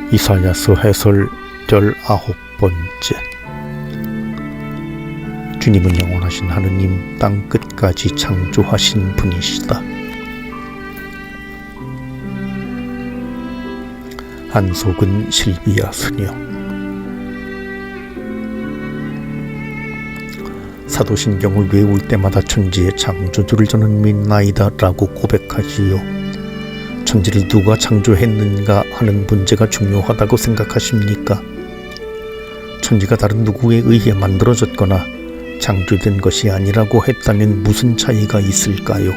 이사야서 해설 19번째. 주님은 영원하신 하느님, 땅 끝까지 창조하신 분이시다. 한속은 실비야 스녀. 사도신경을 외울 때마다 천지의 창조주를 저는 믿나이다 라고 고백하지요. 천지를 누가 창조했는가 하는 문제가 중요하다고 생각하십니까? 천지가 다른 누구에 의해 만들어졌거나 창조된 것이 아니라고 했다면 무슨 차이가 있을까요?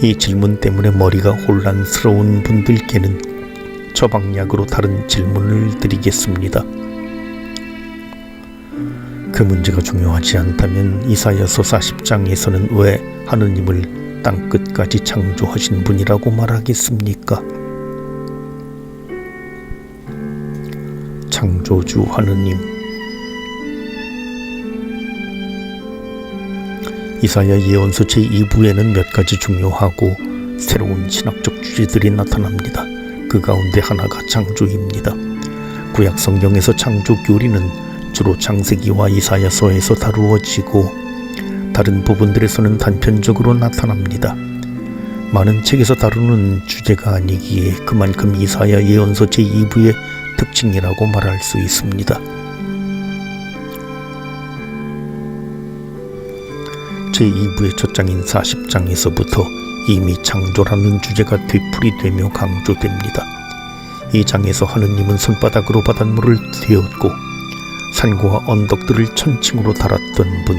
이 질문 때문에 머리가 혼란스러운 분들께는 처방약으로 다른 질문을 드리겠습니다. 그 문제가 중요하지 않다면 이사야서 40장에서는 왜 하느님을 땅 끝까지 창조하신 분이라고 말하겠습니까? 창조주 하느님. 이사야 예언서 제2부에는 몇 가지 중요하고 새로운 신학적 주제들이 나타납니다. 그 가운데 하나가 창조입니다. 구약 성경에서 창조 교리는 주로 창세기와 이사야서에서 다루어지고 다른 부분들에서는 단편적으로 나타납니다. 많은 책에서 다루는 주제가 아니기에 그만큼 이사야 예언서 제2부의 특징이라고 말할 수 있습니다. 제2부의 첫 장인 40장에서부터 이미 창조라는 주제가 되풀이되며 강조됩니다. 이 장에서 하느님은 손바닥으로 바닷물을 되었고 산과 언덕들을 천칭으로 달았던 분,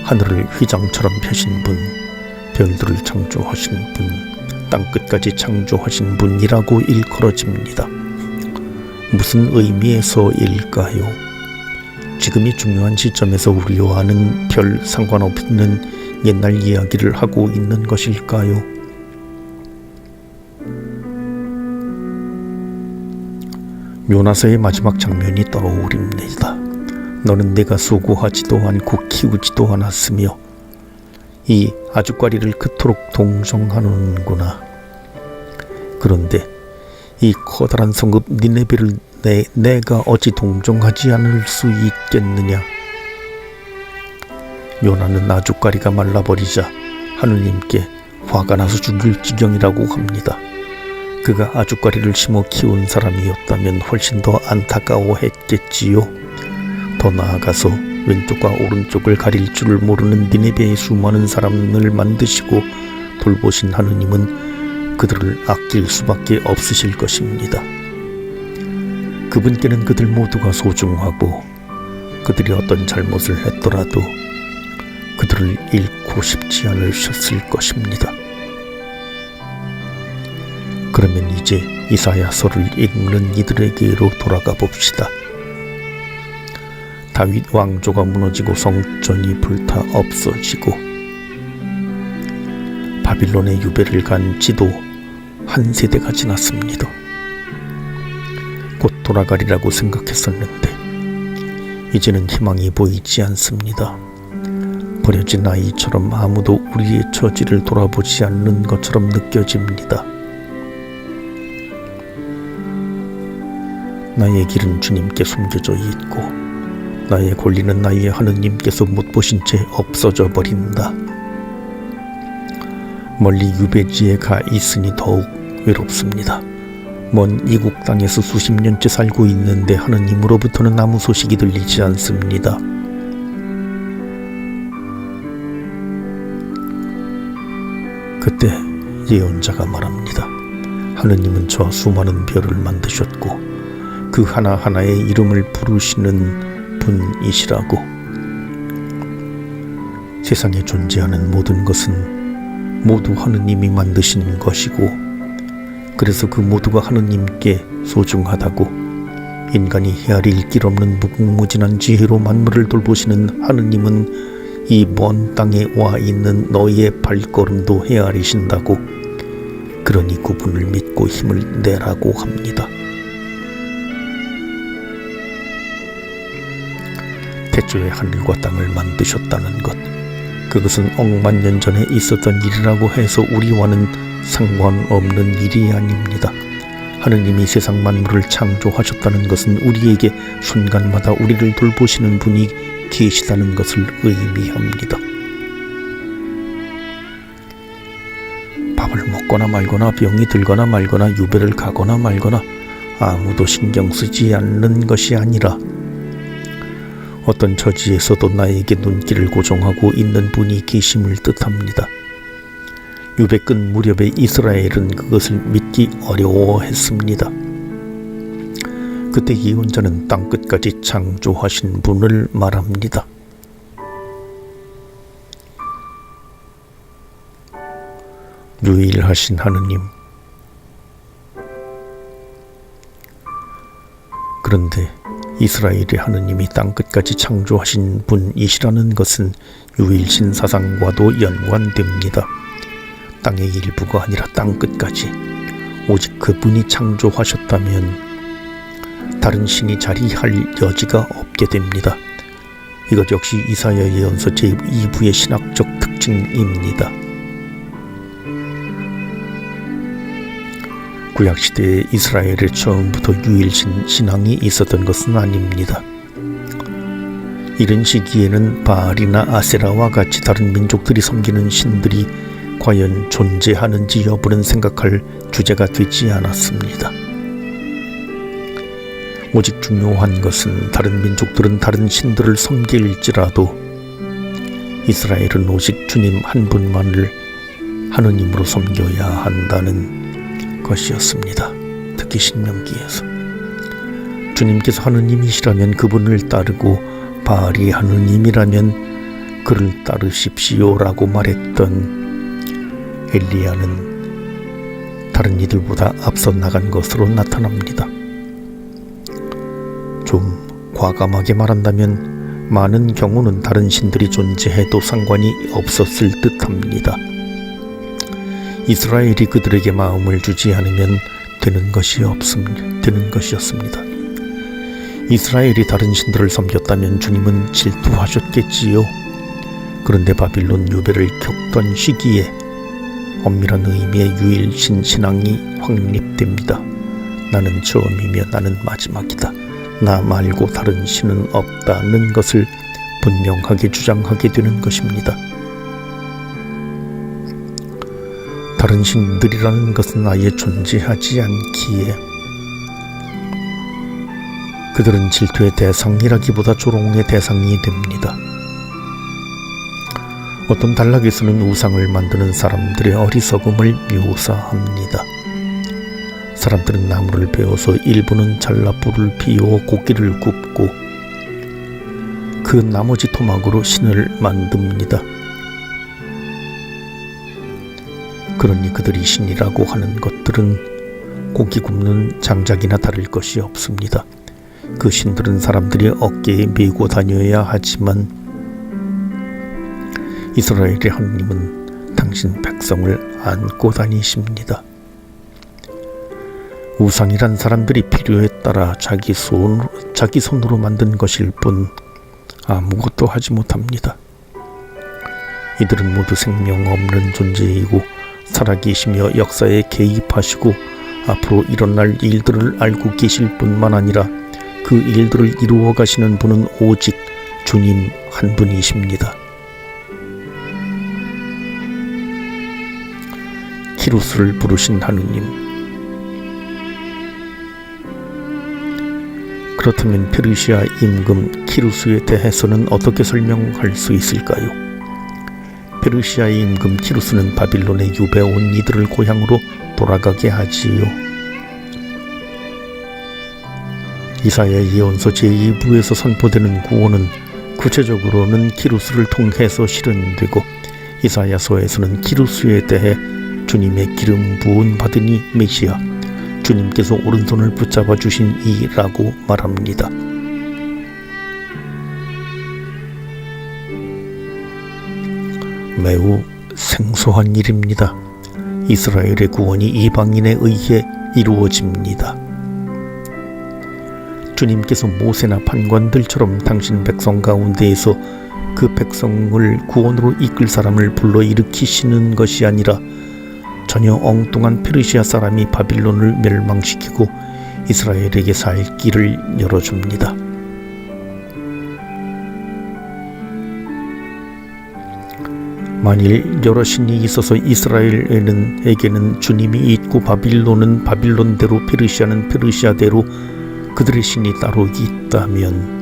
하늘을 휘장처럼 펴신 분, 별들을 창조하신 분, 땅끝까지 창조하신 분이라고 일컬어집니다. 무슨 의미에서일까요? 지금이 중요한 시점에서 우리와는 별 상관없는 옛날 이야기를 하고 있는 것일까요? 요나서의 마지막 장면이 떠오릅니다. 너는 내가 수고하지도 않고 키우지도 않았으며 이 아주까리를 그토록 동정하는구나. 그런데 이 커다란 성읍 니네베를 내가 어찌 동정하지 않을 수 있겠느냐. 요나는 아주까리가 말라버리자 하느님께 화가 나서 죽을 지경이라고 합니다. 그가 아주까리를 심어 키운 사람이었다면 훨씬 더 안타까워했겠지요. 더 나아가서 왼쪽과 오른쪽을 가릴 줄을 모르는 니네베의 수많은 사람을 만드시고 돌보신 하느님은 그들을 아낄 수밖에 없으실 것입니다. 그분께는 그들 모두가 소중하고 그들이 어떤 잘못을 했더라도 그들을 잃고 싶지 않으셨을 것입니다. 그러면 이제 이사야서를 읽는 이들에게로 돌아가 봅시다. 다윗 왕조가 무너지고 성전이 불타 없어지고 바빌론의 유배를 간 지도 한 세대가 지났습니다. 곧 돌아가리라고 생각했었는데 이제는 희망이 보이지 않습니다. 버려진 아이처럼 아무도 우리의 처지를 돌아보지 않는 것처럼 느껴집니다. 나의 길은 주님께 숨겨져 있고 나의 권리는 나의 하느님께서 못 보신 채 없어져 버린다. 멀리 유배지에 가 있으니 더욱 외롭습니다. 먼 이국 땅에서 수십 년째 살고 있는데 하느님으로부터는 아무 소식이 들리지 않습니다. 그때 예언자가 말합니다. 하느님은 저 수많은 별을 만드셨고 그 하나하나의 이름을 부르시는 분이시라고. 세상에 존재하는 모든 것은 모두 하느님이 만드신 것이고 그래서 그 모두가 하느님께 소중하다고 인간이 헤아릴 길 없는 무궁무진한 지혜로 만물을 돌보시는 하느님은 이 먼 땅에 와 있는 너희의 발걸음도 헤아리신다고. 그러니 그분을 믿고 힘을 내라고 합니다. 태초에 하늘과 땅을 만드셨다는 것, 그것은 억만 년 전에 있었던 일이라고 해서 우리와는 상관없는 일이 아닙니다. 하느님이 세상 만물을 창조하셨다는 것은 우리에게 순간마다 우리를 돌보시는 분이 계시다는 것을 의미합니다. 밥을 먹거나 말거나 병이 들거나 말거나 유배를 가거나 말거나 아무도 신경 쓰지 않는 것이 아니라 어떤 처지에서도 나에게 눈길을 고정하고 있는 분이 계심을 뜻합니다. 유배 끝 무렵에 이스라엘은 그것을 믿기 어려워했습니다. 그때 예언자는 땅끝까지 창조하신 분을 말합니다. 유일하신 하느님. 그런데 이스라엘의 하느님이 땅끝까지 창조하신 분이시라는 것은 유일신 사상과도 연관됩니다. 땅의 일부가 아니라 땅끝까지 오직 그분이 창조하셨다면 다른 신이 자리할 여지가 없게 됩니다. 이것 역시 이사야 예언서 제2부의 신학적 특징입니다. 구약시대에 이스라엘에 처음부터 유일신 신앙이 있었던 것은 아닙니다. 이른 시기에는 바알이나 아세라와 같이 다른 민족들이 섬기는 신들이 과연 존재하는지 여부는 생각할 주제가 되지 않았습니다. 오직 중요한 것은 다른 민족들은 다른 신들을 섬길지라도 이스라엘은 오직 주님 한 분만을 하느님으로 섬겨야 한다는 것이었습니다. 특히 신명기에서 주님께서 하느님이시라면 그분을 따르고 바알이 하느님이라면 그를 따르십시오라고 말했던 엘리야는 다른 이들보다 앞서 나간 것으로 나타납니다. 좀 과감하게 말한다면 많은 경우는 다른 신들이 존재해도 상관이 없었을 듯합니다. 이스라엘이 그들에게 마음을 주지 않으면 되는 것이었습니다. 이스라엘이 다른 신들을 섬겼다면 주님은 질투하셨겠지요. 그런데 바빌론 유배를 겪던 시기에 엄밀한 의미의 유일신 신앙이 확립됩니다. 나는 처음이며 나는 마지막이다. 나 말고 다른 신은 없다는 것을 분명하게 주장하게 되는 것입니다. 다른 신들이라는 것은 아예 존재하지 않기에 그들은 질투의 대상이라기보다 조롱의 대상이 됩니다. 어떤 단락에서는 우상을 만드는 사람들의 어리석음을 묘사합니다. 사람들은 나무를 베어서 일부는 잘라 불을 피워 고기를 굽고 그 나머지 토막으로 신을 만듭니다. 그러니 그들이 신이라고 하는 것들은 고기 굽는 장작이나 다를 것이 없습니다. 그 신들은 사람들이 어깨에 메고 다녀야 하지만 이스라엘의 하느님은 당신 백성을 안고 다니십니다. 우상이란 사람들이 필요에 따라 자기 손으로 만든 것일 뿐 아무것도 하지 못합니다. 이들은 모두 생명 없는 존재이고 살아계시며 역사에 개입하시고 앞으로 일어날 일들을 알고 계실 뿐만 아니라 그 일들을 이루어 가시는 분은 오직 주님 한 분이십니다. 키루스를 부르신 하느님. 그렇다면 페르시아 임금 키루스에 대해서는 어떻게 설명할 수 있을까요? 페르시아의 임금 키루스는 바빌론에 유배 온 이들을 고향으로 돌아가게 하지요. 이사야 예언서 제2부에서 선포되는 구원은 구체적으로는 키루스를 통해서 실현되고 이사야서에서는 키루스에 대해 주님의 기름 부은 받으니 메시아, 주님께서 오른손을 붙잡아 주신 이라고 말합니다. 매우 생소한 일입니다. 이스라엘의 구원이 이방인에 의해 이루어집니다. 주님께서 모세나 판관들처럼 당신 백성 가운데에서 그 백성을 구원으로 이끌 사람을 불러일으키시는 것이 아니라 전혀 엉뚱한 페르시아 사람이 바빌론을 멸망시키고 이스라엘에게 살 길을 열어줍니다. 만일 여러 신이 있어서 이스라엘에게는 주님이 있고 바빌론은 바빌론대로 페르시아는 페르시아대로 그들의 신이 따로 있다면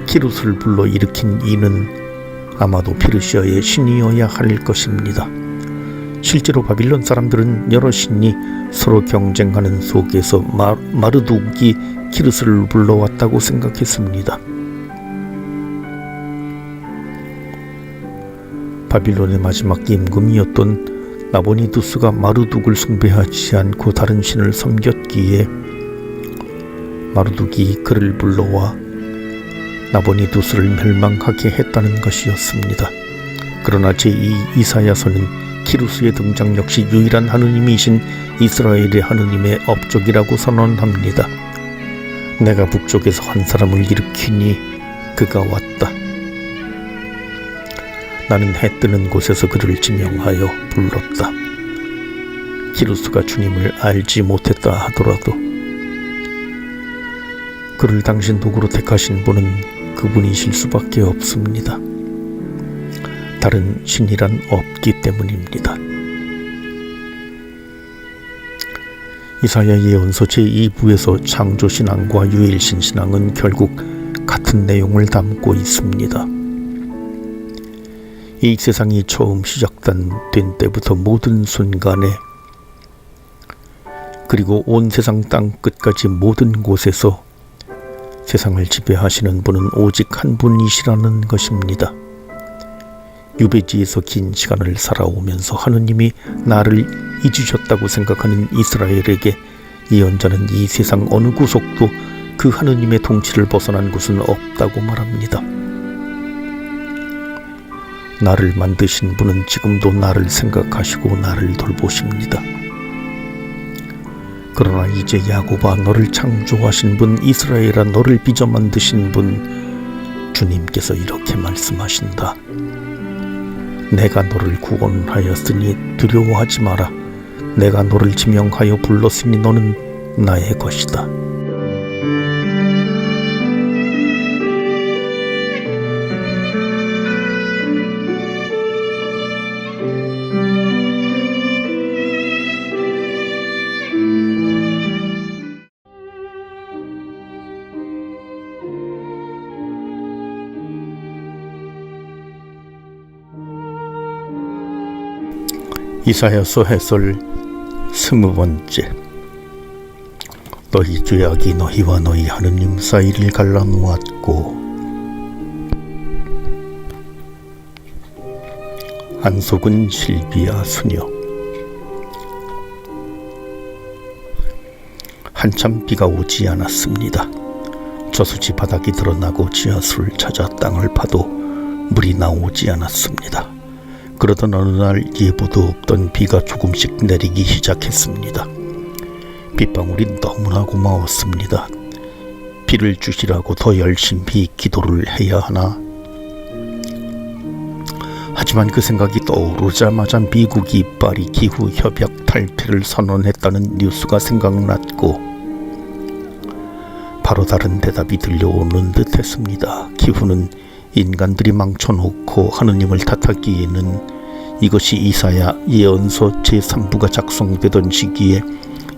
키루스를 불러 일으킨 이는 아마도 페르시아의 신이어야 할 것입니다. 실제로 바빌론 사람들은 여러 신이 서로 경쟁하는 속에서 마르둑이 키루스를 불러왔다고 생각했습니다. 바빌론의 마지막 임금이었던 나보니두스가 마르둑을 숭배하지 않고 다른 신을 섬겼기에 마르둑이 그를 불러와 나보니두스를 멸망하게 했다는 것이었습니다. 그러나 제2 이사야서는 키루스의 등장 역시 유일한 하느님이신 이스라엘의 하느님의 업적이라고 선언합니다. 내가 북쪽에서 한 사람을 일으키니 그가 왔다. 나는 해 뜨는 곳에서 그를 지명하여 불렀다. 키루스가 주님을 알지 못했다 하더라도 그를 당신 도구로 택하신 분은 그분이실 수밖에 없습니다. 다른 신이란 없기 때문입니다. 이사야 예언서 제2부에서 창조신앙과 유일신신앙은 결국 같은 내용을 담고 있습니다. 이 세상이 처음 시작된 때부터 모든 순간에 그리고 온 세상 땅끝까지 모든 곳에서 세상을 지배하시는 분은 오직 한 분이시라는 것입니다. 유배지에서 긴 시간을 살아오면서 하느님이 나를 잊으셨다고 생각하는 이스라엘에게 예언자는 이 세상 어느 구석도 그 하느님의 통치를 벗어난 곳은 없다고 말합니다. 나를 만드신 분은 지금도 나를 생각하시고 나를 돌보십니다. 그러나 이제 야곱아 너를 창조하신 분, 이스라엘아 너를 빚어 만드신 분, 주님께서 이렇게 말씀하신다. 내가 너를 구원하였으니 두려워하지 마라. 내가 너를 지명하여 불렀으니 너는 나의 것이다. 이사야서 해설 20번째. 너희 죄악이 너희와 너희 하느님 사이를 갈라놓았고 안속은 실비야 수녀. 한참 비가 오지 않았습니다. 저수지 바닥이 드러나고 지하수를 찾아 땅을 파도 물이 나오지 않았습니다. 그러던 어느 날 예보도 없던 비가 조금씩 내리기 시작했습니다. 빗방울이 너무나 고마웠습니다. 비를 주시라고 더 열심히 기도를 해야 하나? 하지만 그 생각이 떠오르자마자 미국이 파리 기후협약 탈퇴를 선언했다는 뉴스가 생각났고 바로 다른 대답이 들려오는 듯 했습니다. 기후는 인간들이 망쳐놓고 하느님을 탓하기에는 이것이 이사야 예언서 제3부가 작성되던 시기에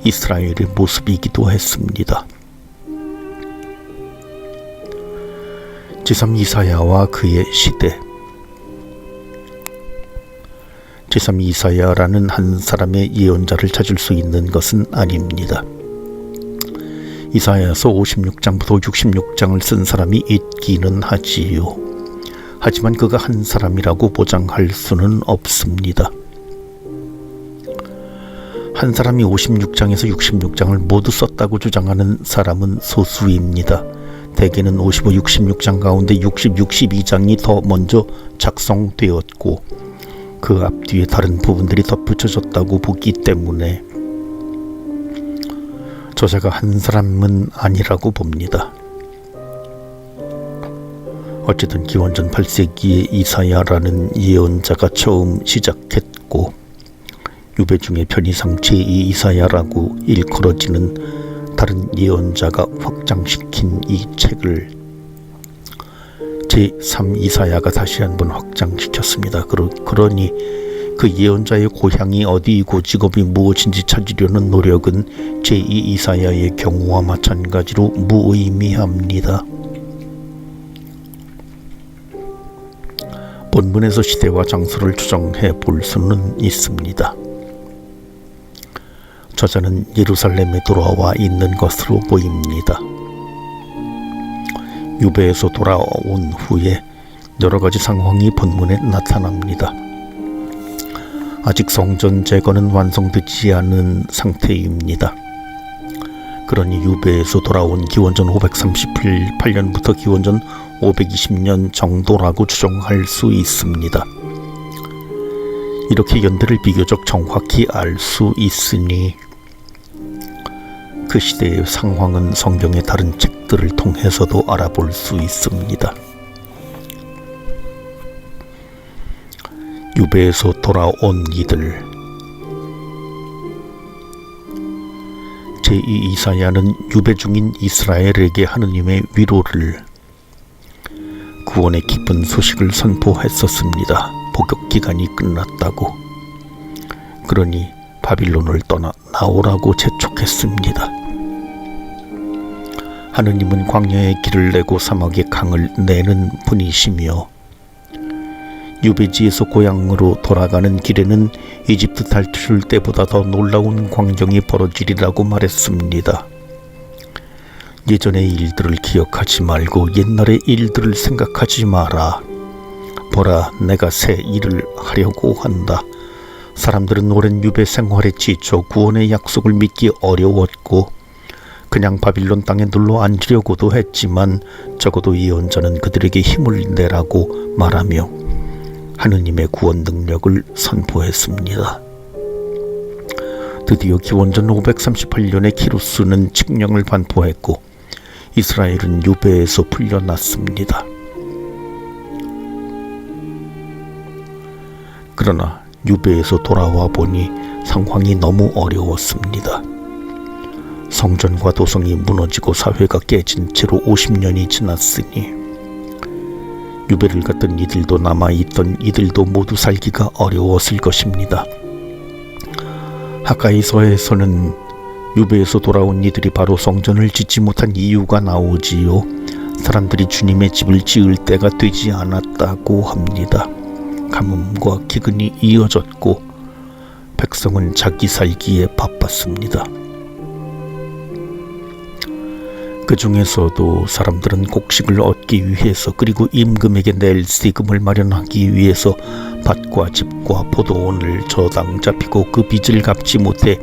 이스라엘의 모습이기도 했습니다. 제3 이사야와 그의 시대. 제3 이사야라는 한 사람의 예언자를 찾을 수 있는 것은 아닙니다. 이사야서 56장부터 66장을 쓴 사람이 있기는 하지요. 하지만 그가 한 사람이라고 보장할 수는 없습니다. 한 사람이 56장에서 66장을 모두 썼다고 주장하는 사람은 소수입니다. 대개는 55, 66장 가운데 60, 62장이 더 먼저 작성되었고 그 앞뒤에 다른 부분들이 덧붙여졌다고 보기 때문에 저자가 한 사람은 아니라고 봅니다. 어쨌든 기원전 8세기에 이사야라는 예언자가 처음 시작했고 유배 중에 편의상 제2 이사야라고 일컬어지는 다른 예언자가 확장시킨 이 책을 제3 이사야가 다시 한번 확장시켰습니다. 그러니 그 예언자의 고향이 어디이고 직업이 무엇인지 찾으려는 노력은 제2 이사야의 경우와 마찬가지로 무의미합니다. 본문에서 시대와 장소를 추정해 볼 수는 있습니다. 저자는 예루살렘에 돌아와 있는 것으로 보입니다. 유배에서 돌아온 후에 여러 가지 상황이 본문에 나타납니다. 아직 성전 재건은 완성되지 않은 상태입니다. 그러니 유배에서 돌아온 기원전 538년부터 기원전 520년 정도라고 추정할 수 있습니다. 이렇게 연대를 비교적 정확히 알 수 있으니 그 시대의 상황은 성경의 다른 책들을 통해서도 알아볼 수 있습니다. 유배에서 돌아온 이들, 제2 이사야는 유배 중인 이스라엘에게 하느님의 위로를, 구원의 기쁜 소식을 선포했었습니다. 복역 기간이 끝났다고. 그러니 바빌론을 떠나 나오라고 재촉했습니다. 하느님은 광야에 길을 내고 사막에 강을 내는 분이시며 유배지에서 고향으로 돌아가는 길에는 이집트 탈출 때보다 더 놀라운 광경이 벌어지리라고 말했습니다. 예전의 일들을 기억하지 말고 옛날의 일들을 생각하지 마라. 보라, 내가 새 일을 하려고 한다. 사람들은 오랜 유배 생활에 지쳐 구원의 약속을 믿기 어려웠고 그냥 바빌론 땅에 눌러 앉으려고도 했지만 적어도 예언자는 그들에게 힘을 내라고 말하며 하느님의 구원 능력을 선포했습니다. 드디어 기원전 538년에 키루스는 칙령을 반포했고 이스라엘은 유배에서 풀려났습니다. 그러나 유배에서 돌아와 보니 상황이 너무 어려웠습니다. 성전과 도성이 무너지고 사회가 깨진 채로 50년이 지났으니 유배를 갔던 이들도 남아있던 이들도 모두 살기가 어려웠을 것입니다. 하가이서에서는 유배에서 돌아온 이들이 바로 성전을 짓지 못한 이유가 나오지요. 사람들이 주님의 집을 지을 때가 되지 않았다고 합니다. 가뭄과 기근이 이어졌고 백성은 자기 살기에 바빴습니다. 그 중에서도 사람들은 곡식을 얻기 위해서 그리고 임금에게 낼 세금을 마련하기 위해서 밭과 집과 포도원을 저당 잡히고 그 빚을 갚지 못해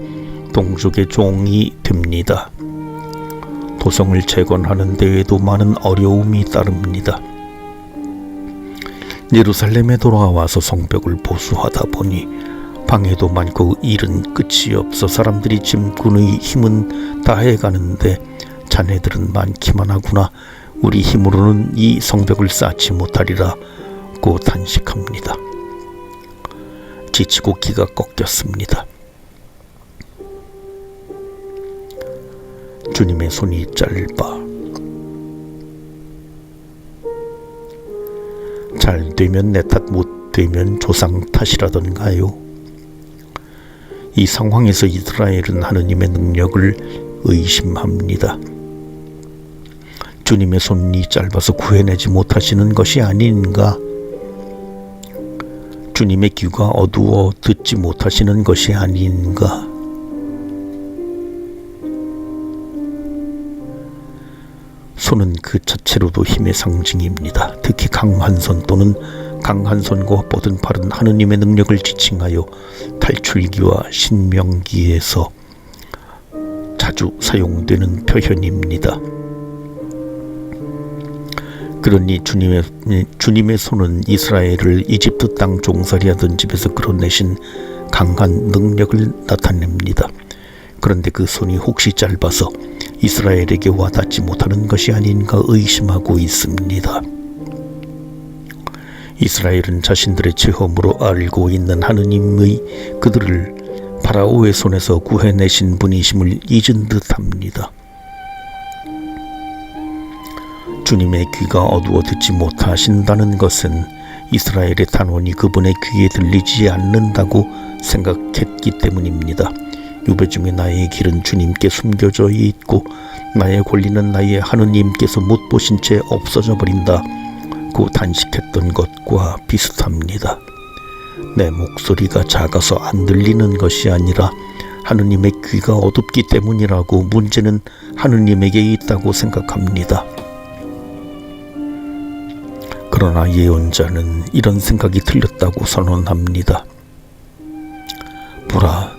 동족의 종이 됩니다. 도성을 재건하는 데에도 많은 어려움이 따릅니다. 예루살렘에 돌아와서 성벽을 보수하다 보니 방해도 많고 일은 끝이 없어 사람들이 짐꾼의 힘은 다해가는데 자네들은 많기만 하구나. 우리 힘으로는 이 성벽을 쌓지 못하리라고 탄식합니다. 지치고 기가 꺾였습니다. 주님의 손이 짧아 잘 되면 내 탓, 못 되면 조상 탓이라던가요. 이 상황에서 이스라엘은 하느님의 능력을 의심합니다. 주님의 손이 짧아서 구해내지 못하시는 것이 아닌가? 주님의 귀가 어두워 듣지 못하시는 것이 아닌가? 손은 그 자체로도 힘의 상징입니다. 특히 강한 손 또는 강한 손과 뻗은 팔은 하느님의 능력을 지칭하여 탈출기와 신명기에서 자주 사용되는 표현입니다. 그러니 주님의 손은 이스라엘을 이집트 땅 종살이하던 집에서 끌어내신 강한 능력을 나타냅니다. 그런데 그 손이 혹시 짧아서 이스라엘에게 와닿지 못하는 것이 아닌가 의심하고 있습니다. 이스라엘은 자신들의 체험으로 알고 있는 하느님의 그들을 파라오의 손에서 구해내신 분이심을 잊은 듯합니다. 주님의 귀가 어두워 듣지 못하신다는 것은 이스라엘의 단원이 그분의 귀에 들리지 않는다고 생각했기 때문입니다. 유배 중에 나의 길은 주님께 숨겨져 있고 나의 권리는 나의 하느님께서 못 보신 채 없어져 버린다고 단식했던 것과 비슷합니다. 내 목소리가 작아서 안 들리는 것이 아니라 하느님의 귀가 어둡기 때문이라고 문제는 하느님에게 있다고 생각합니다. 그러나 예언자는 이런 생각이 틀렸다고 선언합니다. 보라,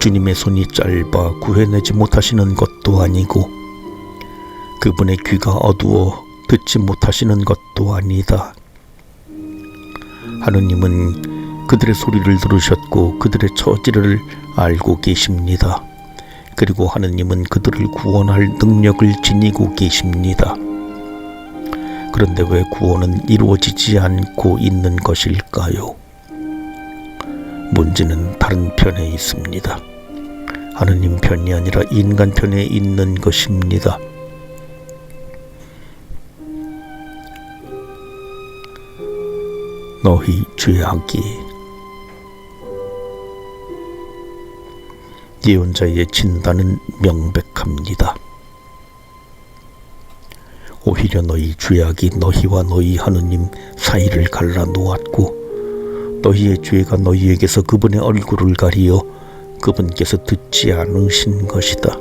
주님의 손이 짧아 구해내지 못하시는 것도 아니고 그분의 귀가 어두워 듣지 못하시는 것도 아니다. 하느님은 그들의 소리를 들으셨고 그들의 처지를 알고 계십니다. 그리고 하느님은 그들을 구원할 능력을 지니고 계십니다. 그런데 왜 구원은 이루어지지 않고 있는 것일까요? 문제는 다른 편에 있습니다. 하느님 편이 아니라 인간 편에 있는 것입니다. 너희 죄악이 예언자의 진단은 명백합니다. 오히려 너희 죄악이 너희와 너희 하느님 사이를 갈라놓았고 너희의 죄가 너희에게서 그분의 얼굴을 가리어 그분께서 듣지 않으신 것이다.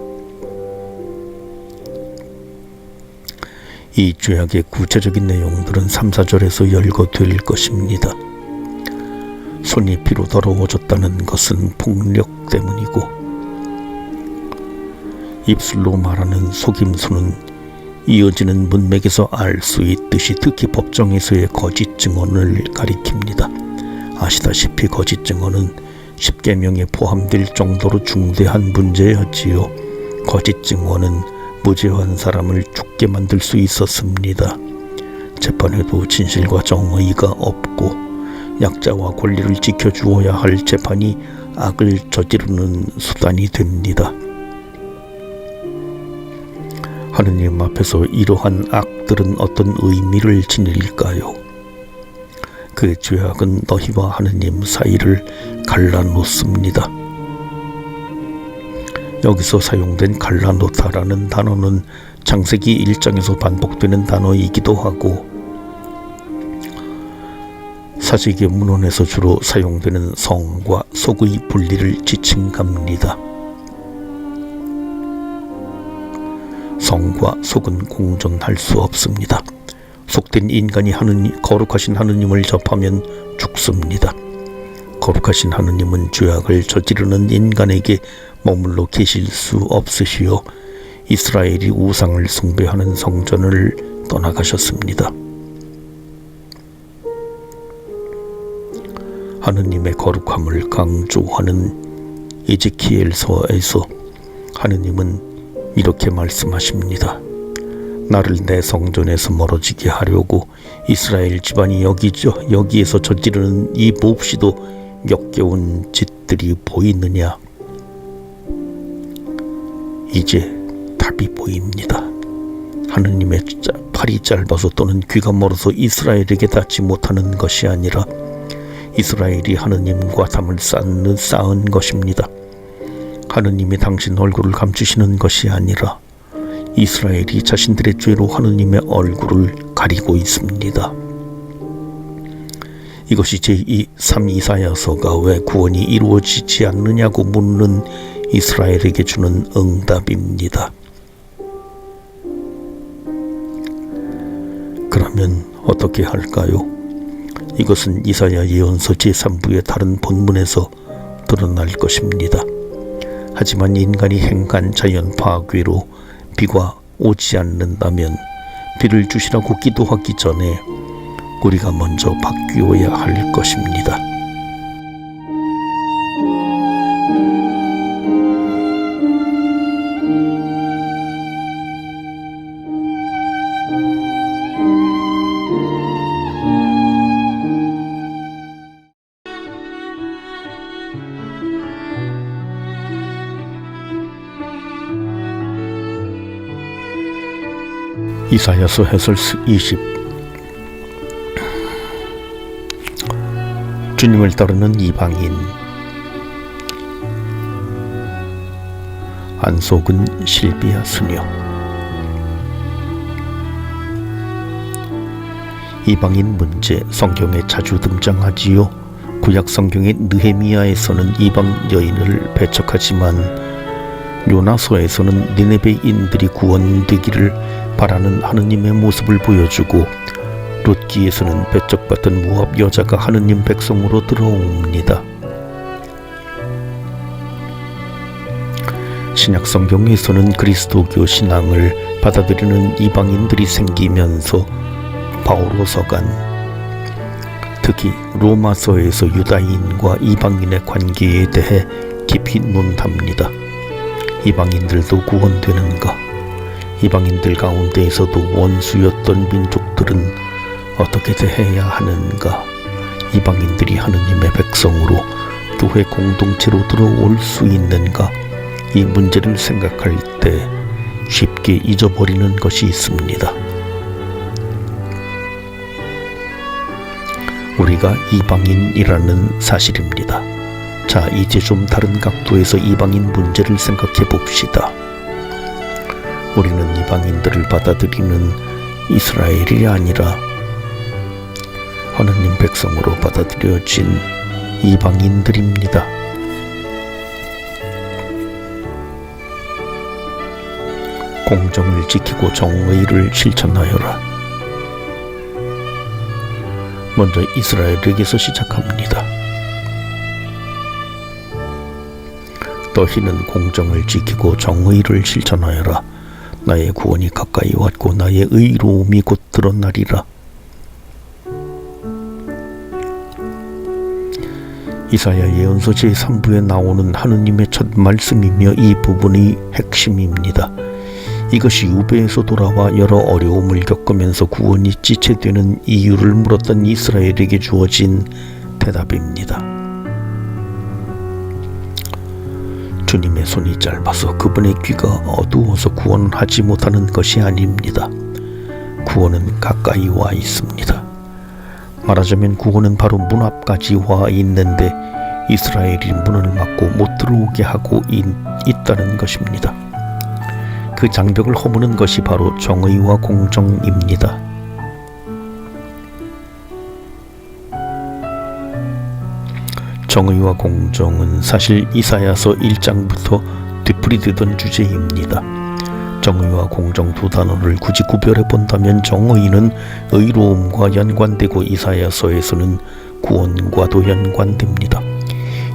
이 죄악의 구체적인 내용들은 3, 4절에서 열거될 것입니다. 손이 피로 더러워졌다는 것은 폭력 때문이고 입술로 말하는 속임수는 이어지는 문맥에서 알 수 있듯이 특히 법정에서의 거짓 증언을 가리킵니다. 아시다시피 거짓 증언은 십계명에 포함될 정도로 중대한 문제였지요. 거짓 증언은 무죄한 사람을 죽게 만들 수 있었습니다. 재판에도 진실과 정의가 없고 약자와 권리를 지켜주어야 할 재판이 악을 저지르는 수단이 됩니다. 하느님 앞에서 이러한 악들은 어떤 의미를 지닐까요? 그 죄악은 너희와 하느님 사이를 갈라놓습니다. 여기서 사용된 갈라놓다라는 단어는 창세기 1장에서 반복되는 단어이기도 하고 사제기 문헌에서 주로 사용되는 성과 속의 분리를 지칭합니다. 성과 속은 공존할 수 없습니다. 속된 인간이 거룩하신 하느님을 접하면 죽습니다. 거룩하신 하느님은 죄악을 저지르는 인간에게 머물러 계실 수 없으시어 이스라엘이 우상을 숭배하는 성전을 떠나가셨습니다. 하느님의 거룩함을 강조하는 에제키엘서에서 하느님은 이렇게 말씀하십니다. 나를 내 성전에서 멀어지게 하려고 이스라엘 집안이 여기에서 저지르는 이 몹시도 역겨운 짓들이 보이느냐? 이제 답이 보입니다. 하느님의 팔이 짧아서 또는 귀가 멀어서 이스라엘에게 닿지 못하는 것이 아니라 이스라엘이 하느님과 담을 쌓은 것입니다. 하느님이 당신 얼굴을 감추시는 것이 아니라 이스라엘이 자신들의 죄로 하느님의 얼굴을 가리고 있습니다. 이것이 제3 이사야서가 왜 구원이 이루어지지 않느냐고 묻는 이스라엘에게 주는 응답입니다. 그러면 어떻게 할까요? 이것은 이사야 예언서 제3부의 다른 본문에서 드러날 것입니다. 하지만 인간이 행한 자연 파괴로 비가 오지 않는다면 비를 주시라고 기도하기 전에 우리가 먼저 바뀌어야 할 것입니다. 이사야서 해설 20. 주님을 따르는 이방인. 안속은 실비아 수녀. 이방인 문제 성경에 자주 등장하지요. 구약 성경의 느헤미야에서는 이방 여인을 배척하지만 요나서에서는 니네베인들이 구원되기를 바라는 하느님의 모습을 보여주고 룻기에서는 배척받은 모압 여자가 하느님 백성으로 들어옵니다. 신약 성경에서는 그리스도교 신앙을 받아들이는 이방인들이 생기면서 바오로서간, 특히 로마서에서 유다인과 이방인의 관계에 대해 깊이 논합니다. 이방인들도 구원되는가? 이방인들 가운데에서도 원수였던 민족들은 어떻게 대해야 하는가? 이방인들이 하느님의 백성으로 교회 공동체로 들어올 수 있는가? 이 문제를 생각할 때 쉽게 잊어버리는 것이 있습니다. 우리가 이방인이라는 사실입니다. 자, 이제 좀 다른 각도에서 이방인 문제를 생각해 봅시다. 우리는 이방인들을 받아들이는 이스라엘이 아니라 하느님 백성으로 받아들여진 이방인들입니다. 공정을 지키고 정의를 실천하여라. 먼저 이스라엘에게서 시작합니다. 너희는 공정을 지키고 정의를 실천하여라. 나의 구원이 가까이 왔고 나의 의로움이 곧 드러나리라. 이사야 예언서 제3부에 나오는 하느님의 첫 말씀이며 이 부분이 핵심입니다. 이것이 유배에서 돌아와 여러 어려움을 겪으면서 구원이 지체되는 이유를 물었던 이스라엘에게 주어진 대답입니다. 주님의 손이 짧아서 그분의 귀가 어두워서 구원하지 못하는 것이 아닙니다. 구원은 가까이 와 있습니다. 말하자면 구원은 바로 문 앞까지 와 있는데 이스라엘이 문을 막고 못 들어오게 하고 있다는 것입니다. 그 장벽을 허무는 것이 바로 정의와 공정입니다. 정의와 공정은 사실 이사야서 1장부터 되풀이되던 주제입니다. 정의와 공정 두 단어를 굳이 구별해 본다면 정의는 의로움과 연관되고 이사야서에서는 구원과도 연관됩니다.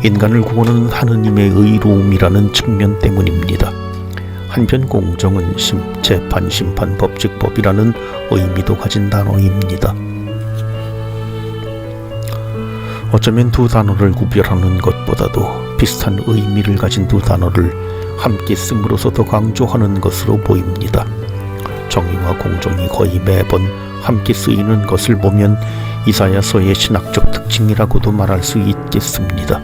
인간을 구원하는 하느님의 의로움이라는 측면 때문입니다. 한편 공정은 재판, 심판, 법칙법이라는 의미도 가진 단어입니다. 어쩌면 두 단어를 구별하는 것보다도 비슷한 의미를 가진 두 단어를 함께 씀으로써 더 강조하는 것으로 보입니다. 정의와 공정이 거의 매번 함께 쓰이는 것을 보면 이사야서의 신학적 특징이라고도 말할 수 있겠습니다.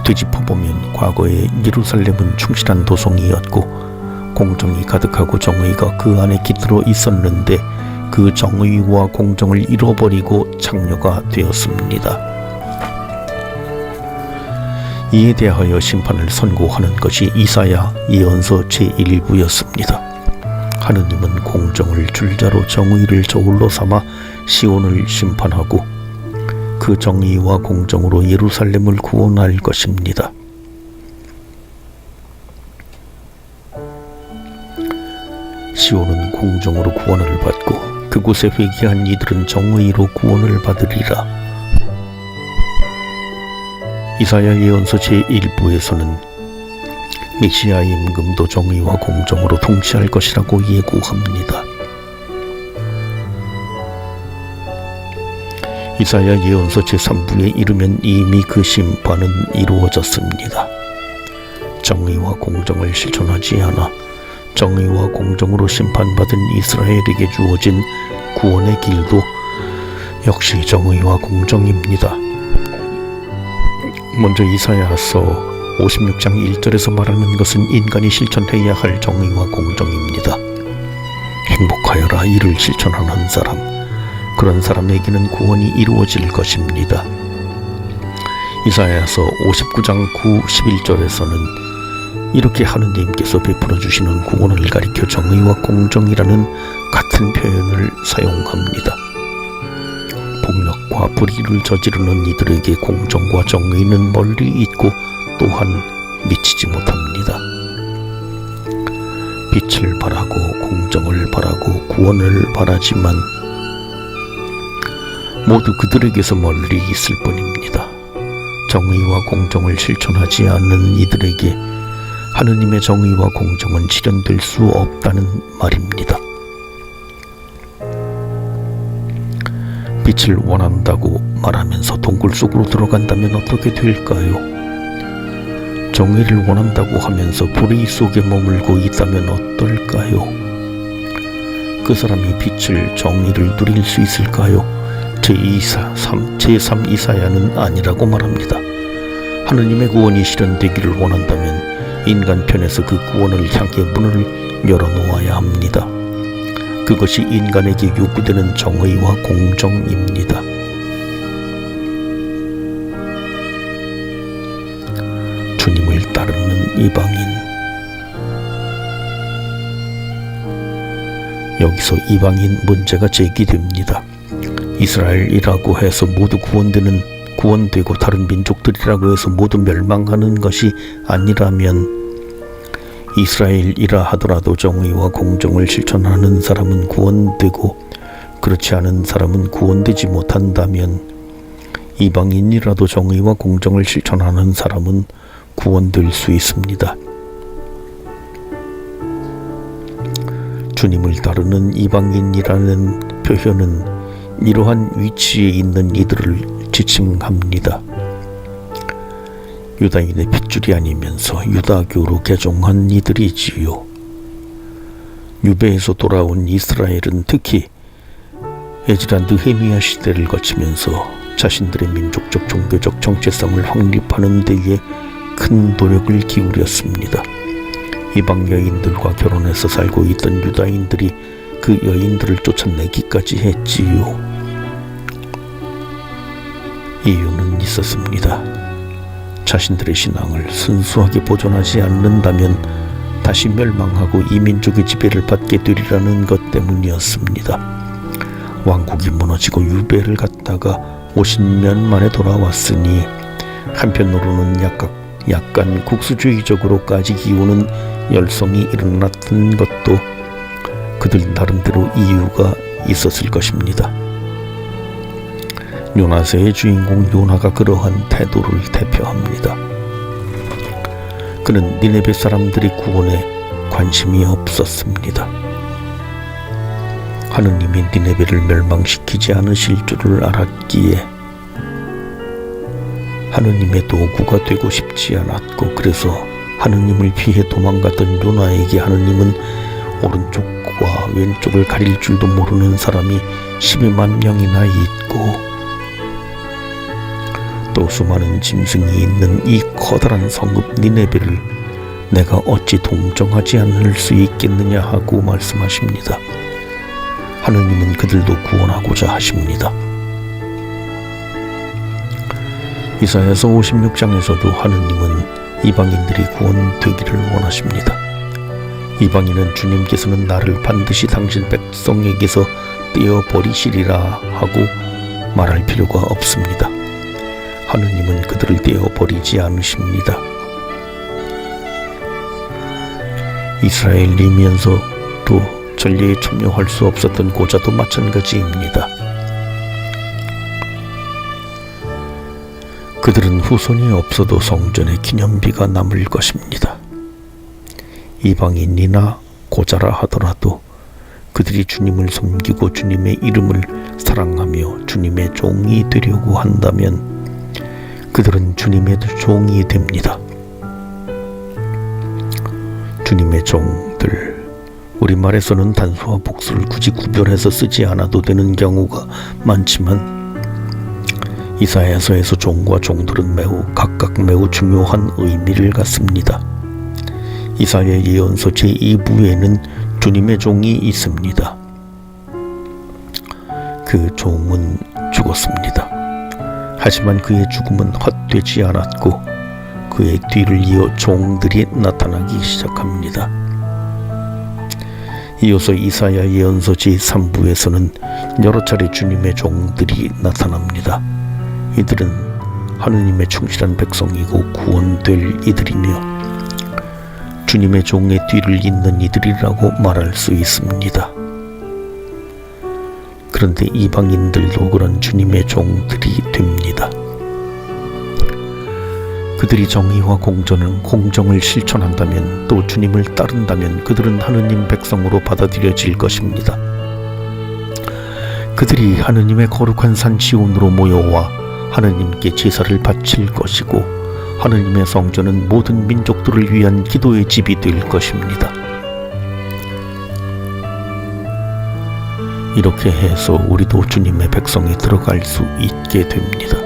되짚어보면 과거에 예루살렘은 충실한 도성이었고 공정이 가득하고 정의가 그 안에 깃들어 있었는데 그 정의와 공정을 잃어버리고 창녀가 되었습니다. 이에 대하여 심판을 선고하는 것이 이사야 예언서 제1부였습니다. 하느님은 공정을 줄자로 정의를 저울로 삼아 시온을 심판하고 그 정의와 공정으로 예루살렘을 구원할 것입니다. 시온은 공정으로 구원을 받고 그곳에 회개한 이들은 정의로 구원을 받으리라. 이사야 예언서 제1부에서는 메시아의 임금도 정의와 공정으로 통치할 것이라고 예고합니다. 이사야 예언서 제3부에 이르면 이미 그 심판은 이루어졌습니다. 정의와 공정을 실천하지 않아 정의와 공정으로 심판받은 이스라엘에게 주어진 구원의 길도 역시 정의와 공정입니다. 먼저 이사야서 56장 1절에서 말하는 것은 인간이 실천해야 할 정의와 공정입니다. 행복하여라 이를 실천하는 사람, 그런 사람에게는 구원이 이루어질 것입니다. 이사야서 59장 9, 11절에서는 이렇게 하느님께서 베풀어 주시는 구원을 가리켜 정의와 공정이라는 같은 표현을 사용합니다. 폭력과 불의를 저지르는 이들에게 공정과 정의는 멀리 있고 또한 미치지 못합니다. 빛을 바라고 공정을 바라고 구원을 바라지만 모두 그들에게서 멀리 있을 뿐입니다. 정의와 공정을 실천하지 않는 이들에게 하느님의 정의와 공정은 실현될 수 없다는 말입니다. 빛을 원한다고 말하면서 동굴 속으로 들어간다면 어떻게 될까요? 정의를 원한다고 하면서 불의 속에 머물고 있다면 어떨까요? 그 사람이 빛을, 정의를 누릴 수 있을까요? 제3 이사야는 아니라고 말합니다. 하느님의 구원이 실현되기를 원한다면 인간 편에서 그 구원을 향해 문을 열어놓아야 합니다. 그것이 인간에게 요구되는 정의와 공정입니다. 주님을 따르는 이방인. 여기서 이방인 문제가 제기됩니다. 이스라엘이라고 해서 모두 구원되고 다른 민족들이라고 해서 모두 멸망하는 것이 아니라면 이스라엘이라 하더라도 정의와 공정을 실천하는 사람은 구원되고 그렇지 않은 사람은 구원되지 못한다면 이방인이라도 정의와 공정을 실천하는 사람은 구원될 수 있습니다. 주님을 따르는 이방인이라는 표현은 이러한 위치에 있는 이들을 지칭합니다. 유다인의 핏줄이 아니면서 유다교로 개종한 이들이지요. 유배에서 돌아온 이스라엘은 특히 에즈라 느헤미야 시대를 거치면서 자신들의 민족적 종교적 정체성을 확립하는 데에 큰 노력을 기울였습니다. 이방 여인들과 결혼해서 살고 있던 유다인들이 그 여인들을 쫓아내기까지 했지요. 이유는 있었습니다. 자신들의 신앙을 순수하게 보존하지 않는다면 다시 멸망하고 이 민족의 지배를 받게 되리라는 것 때문이었습니다. 왕국이 무너지고 유배를 갔다가 50년 만에 돌아왔으니 한편으로는 약간 국수주의적으로까지 기우는 열성이 일어났던 것도 그들 나름대로 이유가 있었을 것입니다. 요나서의 주인공 요나가 그러한 태도를 대표합니다. 그는 니네베 사람들의 구원에 관심이 없었습니다. 하느님이 니네베를 멸망시키지 않으실 줄을 알았기에 하느님의 도구가 되고 싶지 않았고, 그래서 하느님을 피해 도망갔던 요나에게 하느님은 오른쪽과 왼쪽을 가릴 줄도 모르는 사람이 12만 명이나 있고 또 수많은 짐승이 있는 이 커다란 성읍 니네베를 내가 어찌 동정하지 않을 수 있겠느냐 하고 말씀하십니다. 하느님은 그들도 구원하고자 하십니다. 이사야서 56장에서도 하느님은 이방인들이 구원되기를 원하십니다. 이방인은 주님께서는 나를 반드시 당신 백성에게서 떼어버리시리라 하고 말할 필요가 없습니다. 하느님은 그들을 떼어버리지 않으십니다. 이스라엘이면서도 전례에 참여할 수 없었던 고자도 마찬가지입니다. 그들은 후손이 없어도 성전의 기념비가 남을 것입니다. 이방인이나 고자라 하더라도 그들이 주님을 섬기고 주님의 이름을 사랑하며 주님의 종이 되려고 한다면 그들은 주님의 종이 됩니다. 주님의 종들, 우리말에서는 단수와 복수를 굳이 구별해서 쓰지 않아도 되는 경우가 많지만 이사야서에서 종과 종들은 각각 매우 중요한 의미를 갖습니다. 이사야 예언서 제2부에는 주님의 종이 있습니다. 그 종은 죽었습니다. 하지만 그의 죽음은 헛되지 않았고 그의 뒤를 이어 종들이 나타나기 시작합니다. 이어서 이사야 예언서 제3부에서는 여러 차례 주님의 종들이 나타납니다. 이들은 하느님의 충실한 백성이고 구원될 이들이며 주님의 종의 뒤를 잇는 이들이라고 말할 수 있습니다. 그런데 이방인들도 그런 주님의 종들이 됩니다. 그들이 정의와 공정을 실천한다면, 또 주님을 따른다면 그들은 하느님 백성으로 받아들여질 것입니다. 그들이 하느님의 거룩한 산 시온으로 모여와 하느님께 제사를 바칠 것이고, 하느님의 성전은 모든 민족들을 위한 기도의 집이 될 것입니다. 이렇게 해서 우리도 주님의 백성에 들어갈 수 있게 됩니다.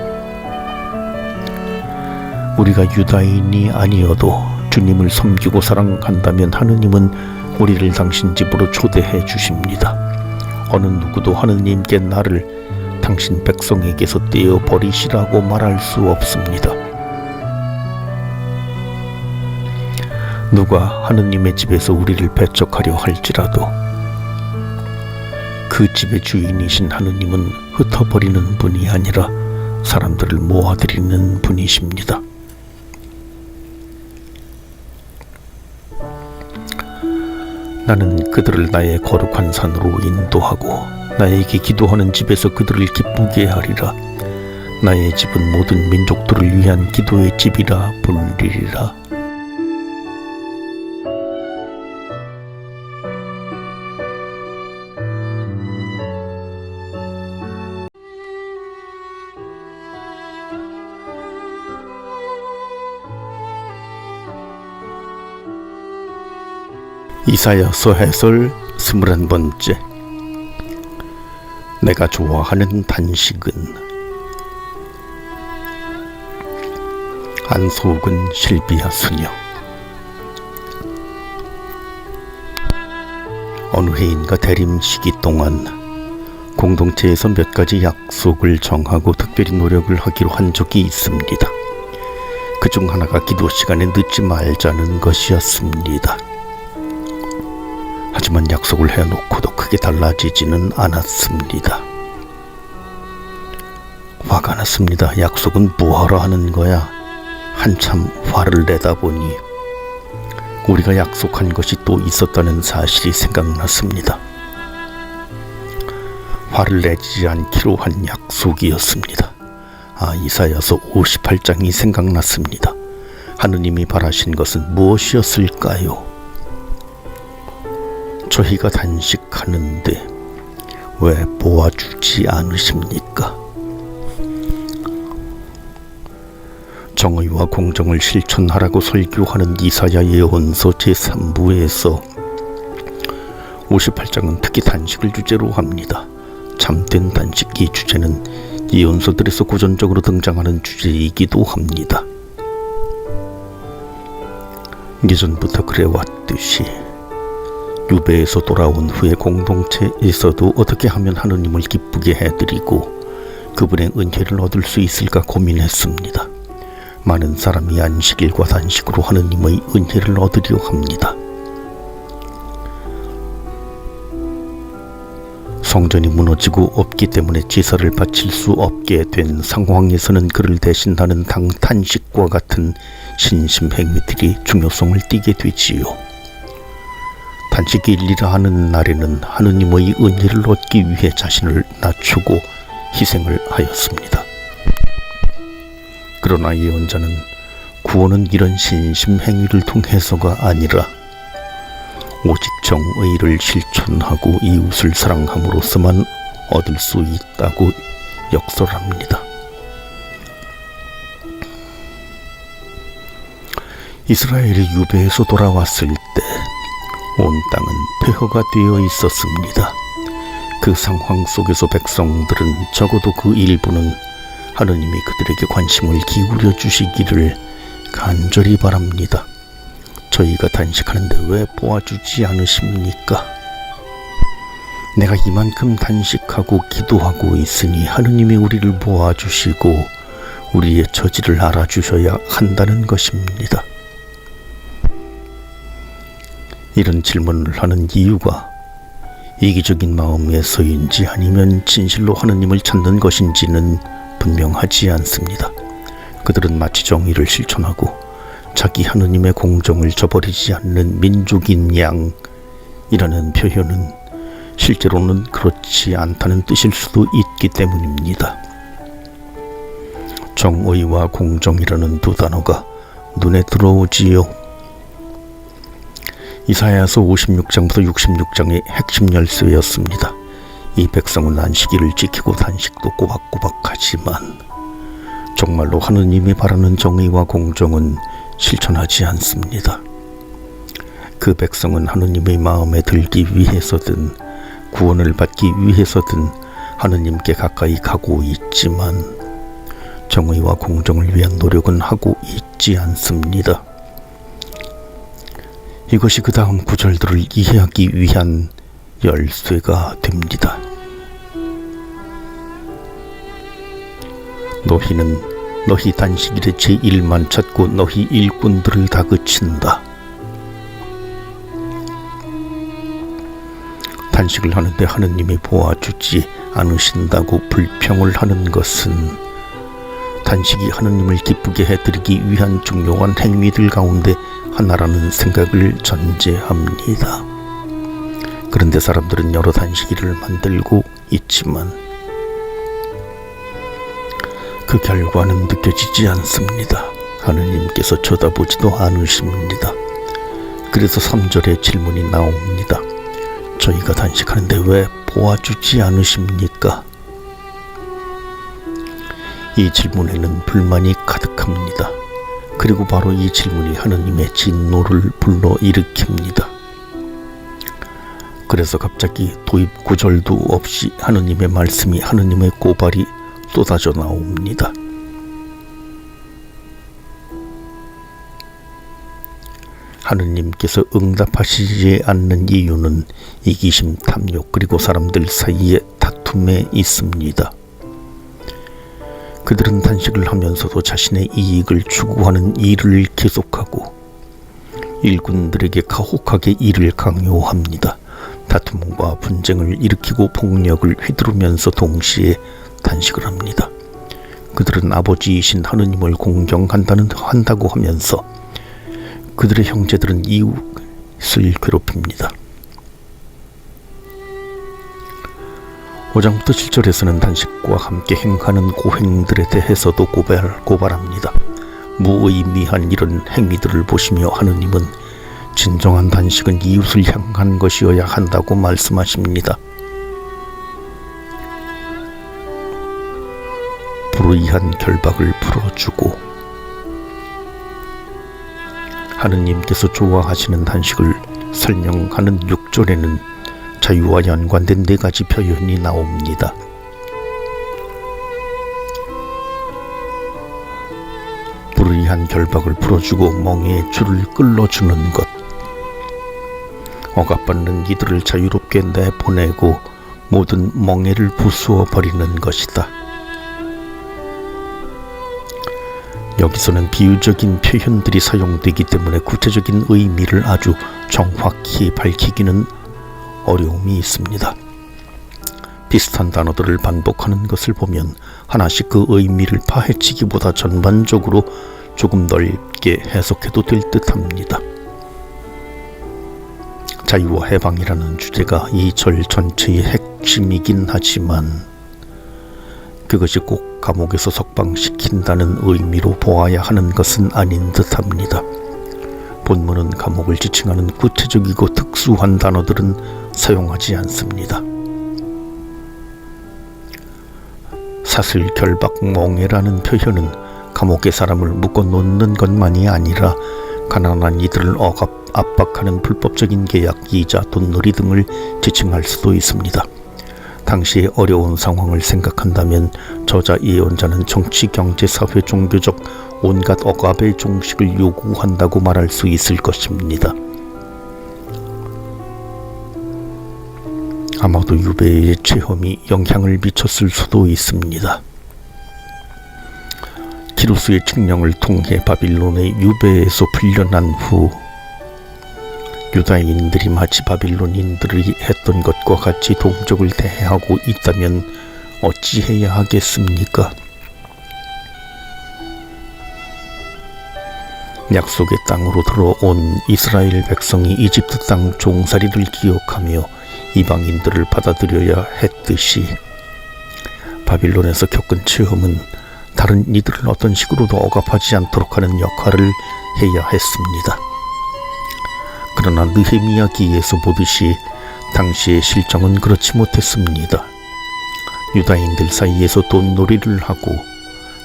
우리가 유다인이 아니어도 주님을 섬기고 사랑한다면 하느님은 우리를 당신 집으로 초대해 주십니다. 어느 누구도 하느님께 나를 당신 백성에게서 떼어 버리시라고 말할 수 없습니다. 누가 하느님의 집에서 우리를 배척하려 할지라도 그 집의 주인이신 하느님은 흩어버리는 분이 아니라 사람들을 모아들이는 분이십니다. 나는 그들을 나의 거룩한 산으로 인도하고 나에게 기도하는 집에서 그들을 기쁘게 하리라. 나의 집은 모든 민족들을 위한 기도의 집이라 불리리라. 이사야서 해설 21번째. 내가 좋아하는 단식은 안속은 실비아 수녀. 어느 해인가 대림 시기 동안 공동체에서 몇 가지 약속을 정하고 특별히 노력을 하기로 한 적이 있습니다. 그중 하나가 기도 시간에 늦지 말자는 것이었습니다. 하지만 약속을 해놓고도 크게 달라지지는 않았습니다. 화가 났습니다. 약속은 뭐하러 하는 거야? 한참 화를 내다 보니 우리가 약속한 것이 또 있었다는 사실이 생각났습니다. 화를 내지 않기로 한 약속이었습니다. 이사야서 58장이 생각났습니다. 하느님이 바라신 것은 무엇이었을까요? 저희가 단식하는데 왜 보아주지 않으십니까? 정의와 공정을 실천하라고 설교하는 이사야 예언서 제3부에서 58장은 특히 단식을 주제로 합니다. 참된 단식, 이 주제는 예언서들에서 고전적으로 등장하는 주제이기도 합니다. 예전부터 그래왔듯이 유배에서 돌아온 후에 공동체에서도 어떻게 하면 하느님을 기쁘게 해드리고 그분의 은혜를 얻을 수 있을까 고민했습니다. 많은 사람이 안식일과 단식으로 하느님의 은혜를 얻으려 합니다. 성전이 무너지고 없기 때문에 제사를 바칠 수 없게 된 상황에서는 그를 대신하는 단식과 같은 신심 행위들이 중요성을 띠게 되지요. 단식일이라 하는 날에는 하느님의 은혜를 얻기 위해 자신을 낮추고 희생을 하였습니다. 그러나 예언자는 구원은 이런 신심 행위를 통해서가 아니라 오직 정의를 실천하고 이웃을 사랑함으로써만 얻을 수 있다고 역설합니다. 이스라엘이 유배에서 돌아왔을 때 온 땅은 폐허가 되어 있었습니다. 그 상황 속에서 백성들은 적어도 그 일부는 하느님이 그들에게 관심을 기울여 주시기를 간절히 바랍니다. 저희가 단식하는데 왜 보아주지 않으십니까? 내가 이만큼 단식하고 기도하고 있으니 하느님이 우리를 보아주시고 우리의 처지를 알아주셔야 한다는 것입니다. 이런 질문을 하는 이유가 이기적인 마음에서인지 아니면 진실로 하느님을 찾는 것인지는 분명하지 않습니다. 그들은 마치 정의를 실천하고 자기 하느님의 공정을 저버리지 않는 민족인 양이라는 표현은 실제로는 그렇지 않다는 뜻일 수도 있기 때문입니다. 정의와 공정이라는 두 단어가 눈에 들어오지요. 이사야서 56장부터 66장의 핵심 열쇠였습니다. 이 백성은 안식일을 지키고 단식도 꼬박꼬박하지만 정말로 하느님이 바라는 정의와 공정은 실천하지 않습니다. 그 백성은 하느님의 마음에 들기 위해서든 구원을 받기 위해서든 하느님께 가까이 가고 있지만 정의와 공정을 위한 노력은 하고 있지 않습니다. 이것이 그 다음 구절들을 이해하기 위한 열쇠가 됩니다. 너희는 너희 단식일에 제1만 찾고 너희 일꾼들을 다그친다. 단식을 하는데 하느님이 보아주지 않으신다고 불평을 하는 것은 단식이 하느님을 기쁘게 해드리기 위한 중요한 행위들 가운데 하나라는 생각을 전제합니다. 그런데 사람들은 여러 단식일을 만들고 있지만 그 결과는 느껴지지 않습니다. 하느님께서 쳐다보지도 않으십니다. 그래서 3절에 질문이 나옵니다. 저희가 단식하는데 왜 보아주지 않으십니까? 이 질문에는 불만이 가득합니다. 그리고 바로 이 질문이 하느님의 진노를 불러일으킵니다. 그래서 갑자기 도입 구절도 없이 하느님의 말씀이, 하느님의 고발이 쏟아져 나옵니다. 하느님께서 응답하시지 않는 이유는 이기심, 탐욕, 그리고 사람들 사이의 다툼에 있습니다. 그들은 단식을 하면서도 자신의 이익을 추구하는 일을 계속하고 일꾼들에게 가혹하게 일을 강요합니다. 다툼과 분쟁을 일으키고 폭력을 휘두르면서 동시에 단식을 합니다. 그들은 아버지이신 하느님을 공경한다고 하면서 그들의 형제들은 이웃을 괴롭힙니다. 5장부터 7절에서는 단식과 함께 행하는 고행들에 대해서도 고발합니다. 무의미한 이런 행위들을 보시며 하느님은 진정한 단식은 이웃을 향한 것이어야 한다고 말씀하십니다. 불의한 결박을 풀어주고 하느님께서 좋아하시는 단식을 설명하는 6절에는 자유와 연관된 4가지 표현이 나옵니다. 불의한 결박을 풀어주고 멍에의 줄을 끌어주는 것, 억압받는 이들을 자유롭게 내보내고 모든 멍에를 부수어 버리는 것이다. 여기서는 비유적인 표현들이 사용되기 때문에 구체적인 의미를 아주 정확히 밝히기는 어려움이 있습니다. 비슷한 단어들을 반복하는 것을 보면 하나씩 그 의미를 파헤치기보다 전반적으로 조금 넓게 해석해도 될 듯합니다. 자유와 해방이라는 주제가 이 절 전체의 핵심이긴 하지만 그것이 꼭 감옥에서 석방시킨다는 의미로 보아야 하는 것은 아닌 듯합니다. 본문은 감옥을 지칭하는 구체적이고 특수한 단어들은 사용하지 않습니다. 사슬, 결박, 멍에라는 표현은 감옥에 사람을 묶어놓는 것만이 아니라 가난한 이들을 압박하는 불법적인 계약, 이자, 돈놀이 등을 지칭할 수도 있습니다. 당시의 어려운 상황을 생각한다면 저자 예언자는 정치, 경제, 사회, 종교적 온갖 억압의 종식을 요구한다고 말할 수 있을 것입니다. 아마도 유배의 체험이 영향을 미쳤을 수도 있습니다. 키루스의 칙령을 통해 바빌론의 유배에서 풀려난 후 유다인들이 마치 바빌론인들이 했던 것과 같이 동족을 대하고 있다면 어찌해야 하겠습니까? 약속의 땅으로 들어온 이스라엘 백성이 이집트 땅 종살이를 기억하며 이방인들을 받아들여야 했듯이 바빌론에서 겪은 체험은 다른 이들을 어떤 식으로도 억압하지 않도록 하는 역할을 해야 했습니다. 그러나 느헤미야기에서 보듯이 당시의 실정은 그렇지 못했습니다. 유다인들 사이에서 돈놀이를 하고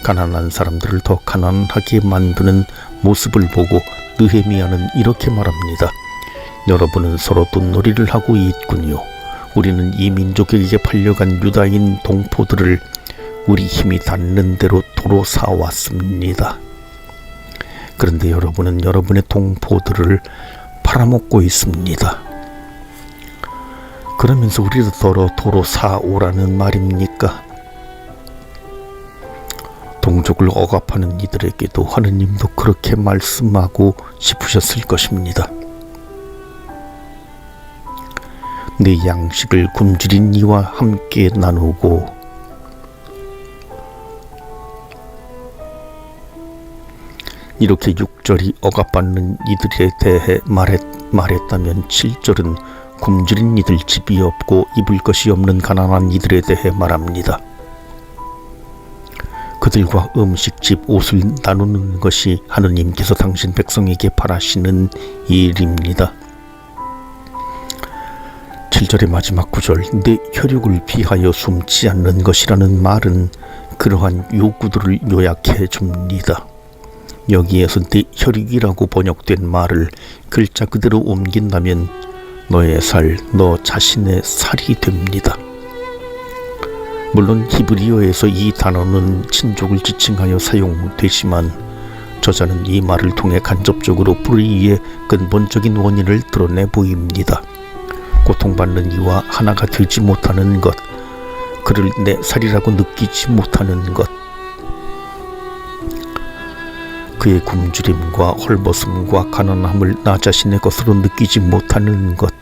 가난한 사람들을 더 가난하게 만드는 모습을 보고 느헤미야는 이렇게 말합니다. 여러분은 서로 돈놀이를 하고 있군요. 우리는 이 민족에게 팔려간 유다인 동포들을 우리 힘이 닿는 대로 도로 사왔습니다. 그런데 여러분은 여러분의 동포들을 팔아먹고 있습니다. 그러면서 우리도 도로 사오라는 말입니까? 동족을 억압하는 이들에게도 하느님도 그렇게 말씀하고 싶으셨을 것입니다. 내 양식을 굶주린 이와 함께 나누고 이렇게 6절이 억압받는 이들에 대해 말했다면 7절은 굶주린 이들, 집이 없고 입을 것이 없는 가난한 이들에 대해 말합니다. 그들과 음식, 집, 옷을 나누는 것이 하느님께서 당신 백성에게 바라시는 일입니다. 7절의 마지막 구절, 내 혈육을 피하여 숨지 않는 것이라는 말은 그러한 요구들을 요약해 줍니다. 여기에서 내 혈육이라고 번역된 말을 글자 그대로 옮긴다면 너의 살, 너 자신의 살이 됩니다. 물론 히브리어에서 이 단어는 친족을 지칭하여 사용되지만 저자는 이 말을 통해 간접적으로 불의의 근본적인 원인을 드러내 보입니다. 고통받는 이와 하나가 되지 못하는 것, 그를 내 살이라고 느끼지 못하는 것, 그의 굶주림과 헐벗음과 가난함을 나 자신의 것으로 느끼지 못하는 것,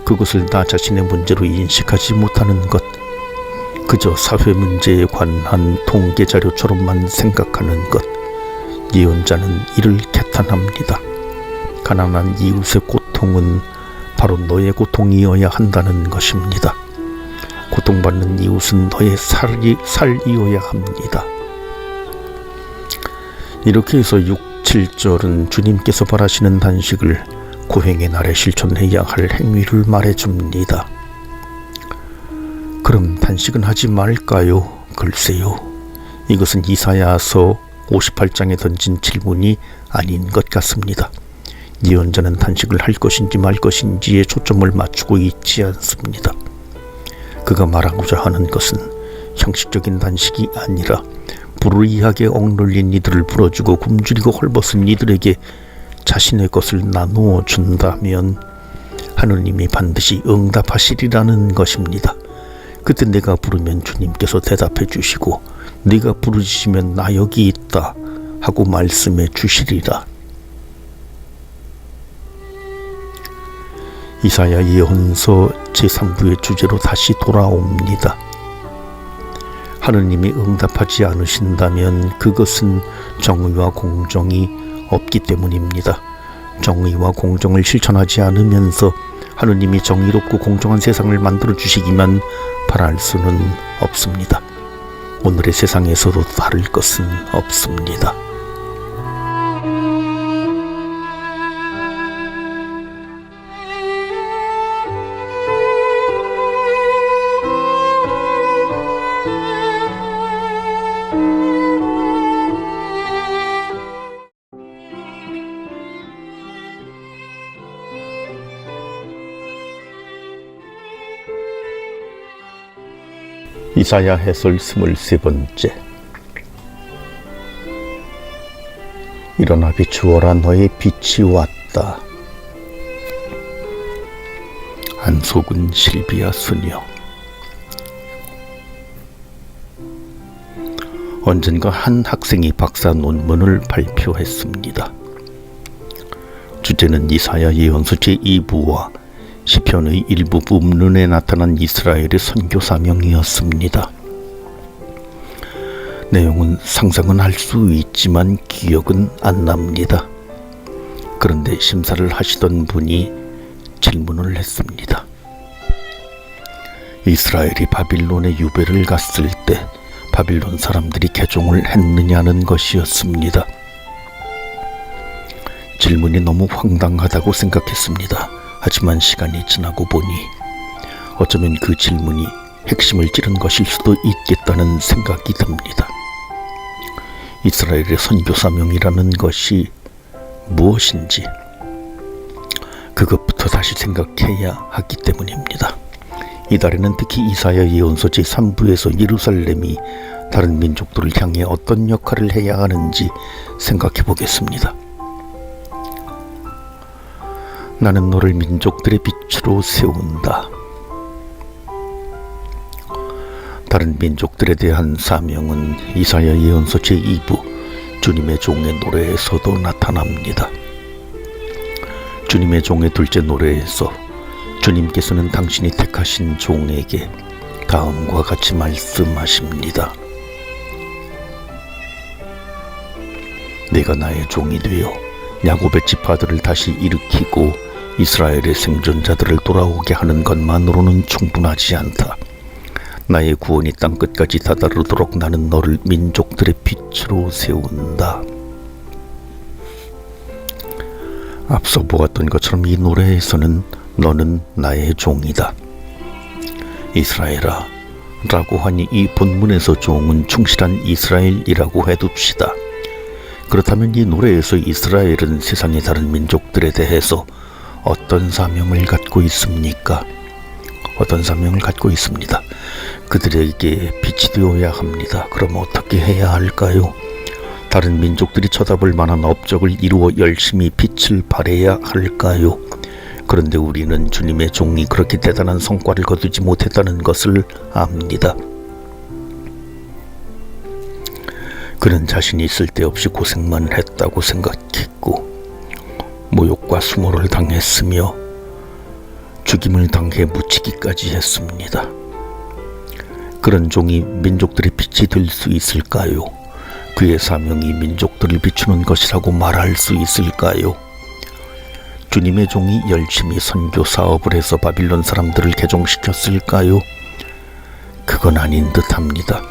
그것을 나 자신의 문제로 인식하지 못하는 것, 그저 사회 문제에 관한 통계 자료처럼만 생각하는 것. 예언자는 이를 개탄합니다. 가난한 이웃의 고통은 바로 너의 고통이어야 한다는 것입니다. 고통받는 이웃은 너의 살이어야 합니다. 이렇게 해서 6, 7절은 주님께서 바라시는 단식을 고행의 날에 실천해야 할 행위를 말해줍니다. 그럼 단식은 하지 말까요? 글쎄요. 이것은 이사야서 58장에 던진 질문이 아닌 것 같습니다. 예언자는 단식을 할 것인지 말 것인지에 초점을 맞추고 있지 않습니다. 그가 말하고자 하는 것은 형식적인 단식이 아니라 불의하게 억눌린 이들을 풀어주고 굶주리고 헐벗은 이들에게 자신의 것을 나누어 준다면 하느님이 반드시 응답하시리라는 것입니다. 그때 내가 부르면 주님께서 대답해 주시고 네가 부르시면 나 여기 있다 하고 말씀해 주시리라. 이사야 예언서 제3부의 주제로 다시 돌아옵니다. 하느님이 응답하지 않으신다면 그것은 정의와 공정이 없기 때문입니다. 정의와 공정을 실천하지 않으면서 하느님이 정의롭고 공정한 세상을 만들어 주시기만 바랄 수는 없습니다. 오늘의 세상에서도 다를 것은 없습니다. 이사야 해설 23번째. 일어나 비추어라, 너의 빛이 왔다. 안속은 실비아 수녀. 언젠가 한 학생이 박사 논문을 발표했습니다. 주제는 이사야 예언서 제2부와 시편의 일부 부문에 나타난 이스라엘의 선교 사명이었습니다. 내용은 상상은 할 수 있지만 기억은 안 납니다. 그런데 심사를 하시던 분이 질문을 했습니다. 이스라엘이 바빌론에 유배를 갔을 때 바빌론 사람들이 개종을 했느냐는 것이었습니다. 질문이 너무 황당하다고 생각했습니다. 하지만 시간이 지나고 보니 어쩌면 그 질문이 핵심을 찌른 것일 수도 있겠다는 생각이 듭니다. 이스라엘의 선교 사명이라는 것이 무엇인지 그것부터 다시 생각해야 하기 때문입니다. 이달에는 특히 이사야 예언서 제3부에서 예루살렘이 다른 민족들을 향해 어떤 역할을 해야 하는지 생각해 보겠습니다. 나는 너를 민족들의 빛으로 세운다. 다른 민족들에 대한 사명은 이사야 예언서 제2부 주님의 종의 노래에서도 나타납니다. 주님의 종의 둘째 노래에서 주님께서는 당신이 택하신 종에게 다음과 같이 말씀하십니다. 내가 나의 종이 되어 야곱의 지파들을 다시 일으키고 이스라엘의 생존자들을 돌아오게 하는 것만으로는 충분하지 않다. 나의 구원이 땅끝까지 다다르도록 나는 너를 민족들의 빛으로 세운다. 앞서 보았던 것처럼 이 노래에서는 너는 나의 종이다. 이스라엘아 라고 하니 이 본문에서 종은 충실한 이스라엘이라고 해둡시다. 그렇다면 이 노래에서 이스라엘은 세상의 다른 민족들에 대해서 어떤 사명을 갖고 있습니까? 어떤 사명을 갖고 있습니다. 그들에게 빛이 되어야 합니다. 그럼 어떻게 해야 할까요? 다른 민족들이 쳐다볼 만한 업적을 이루어 열심히 빛을 발해야 할까요? 그런데 우리는 주님의 종이 그렇게 대단한 성과를 거두지 못했다는 것을 압니다. 그는 자신이 쓸데없이 고생만 했다고 생각했고 모욕과 수모를 당했으며 죽임을 당해 묻히기까지 했습니다. 그런 종이 민족들의 빛이 될 수 있을까요? 그의 사명이 민족들을 비추는 것이라고 말할 수 있을까요? 주님의 종이 열심히 선교 사업을 해서 바빌론 사람들을 개종시켰을까요? 그건 아닌 듯합니다.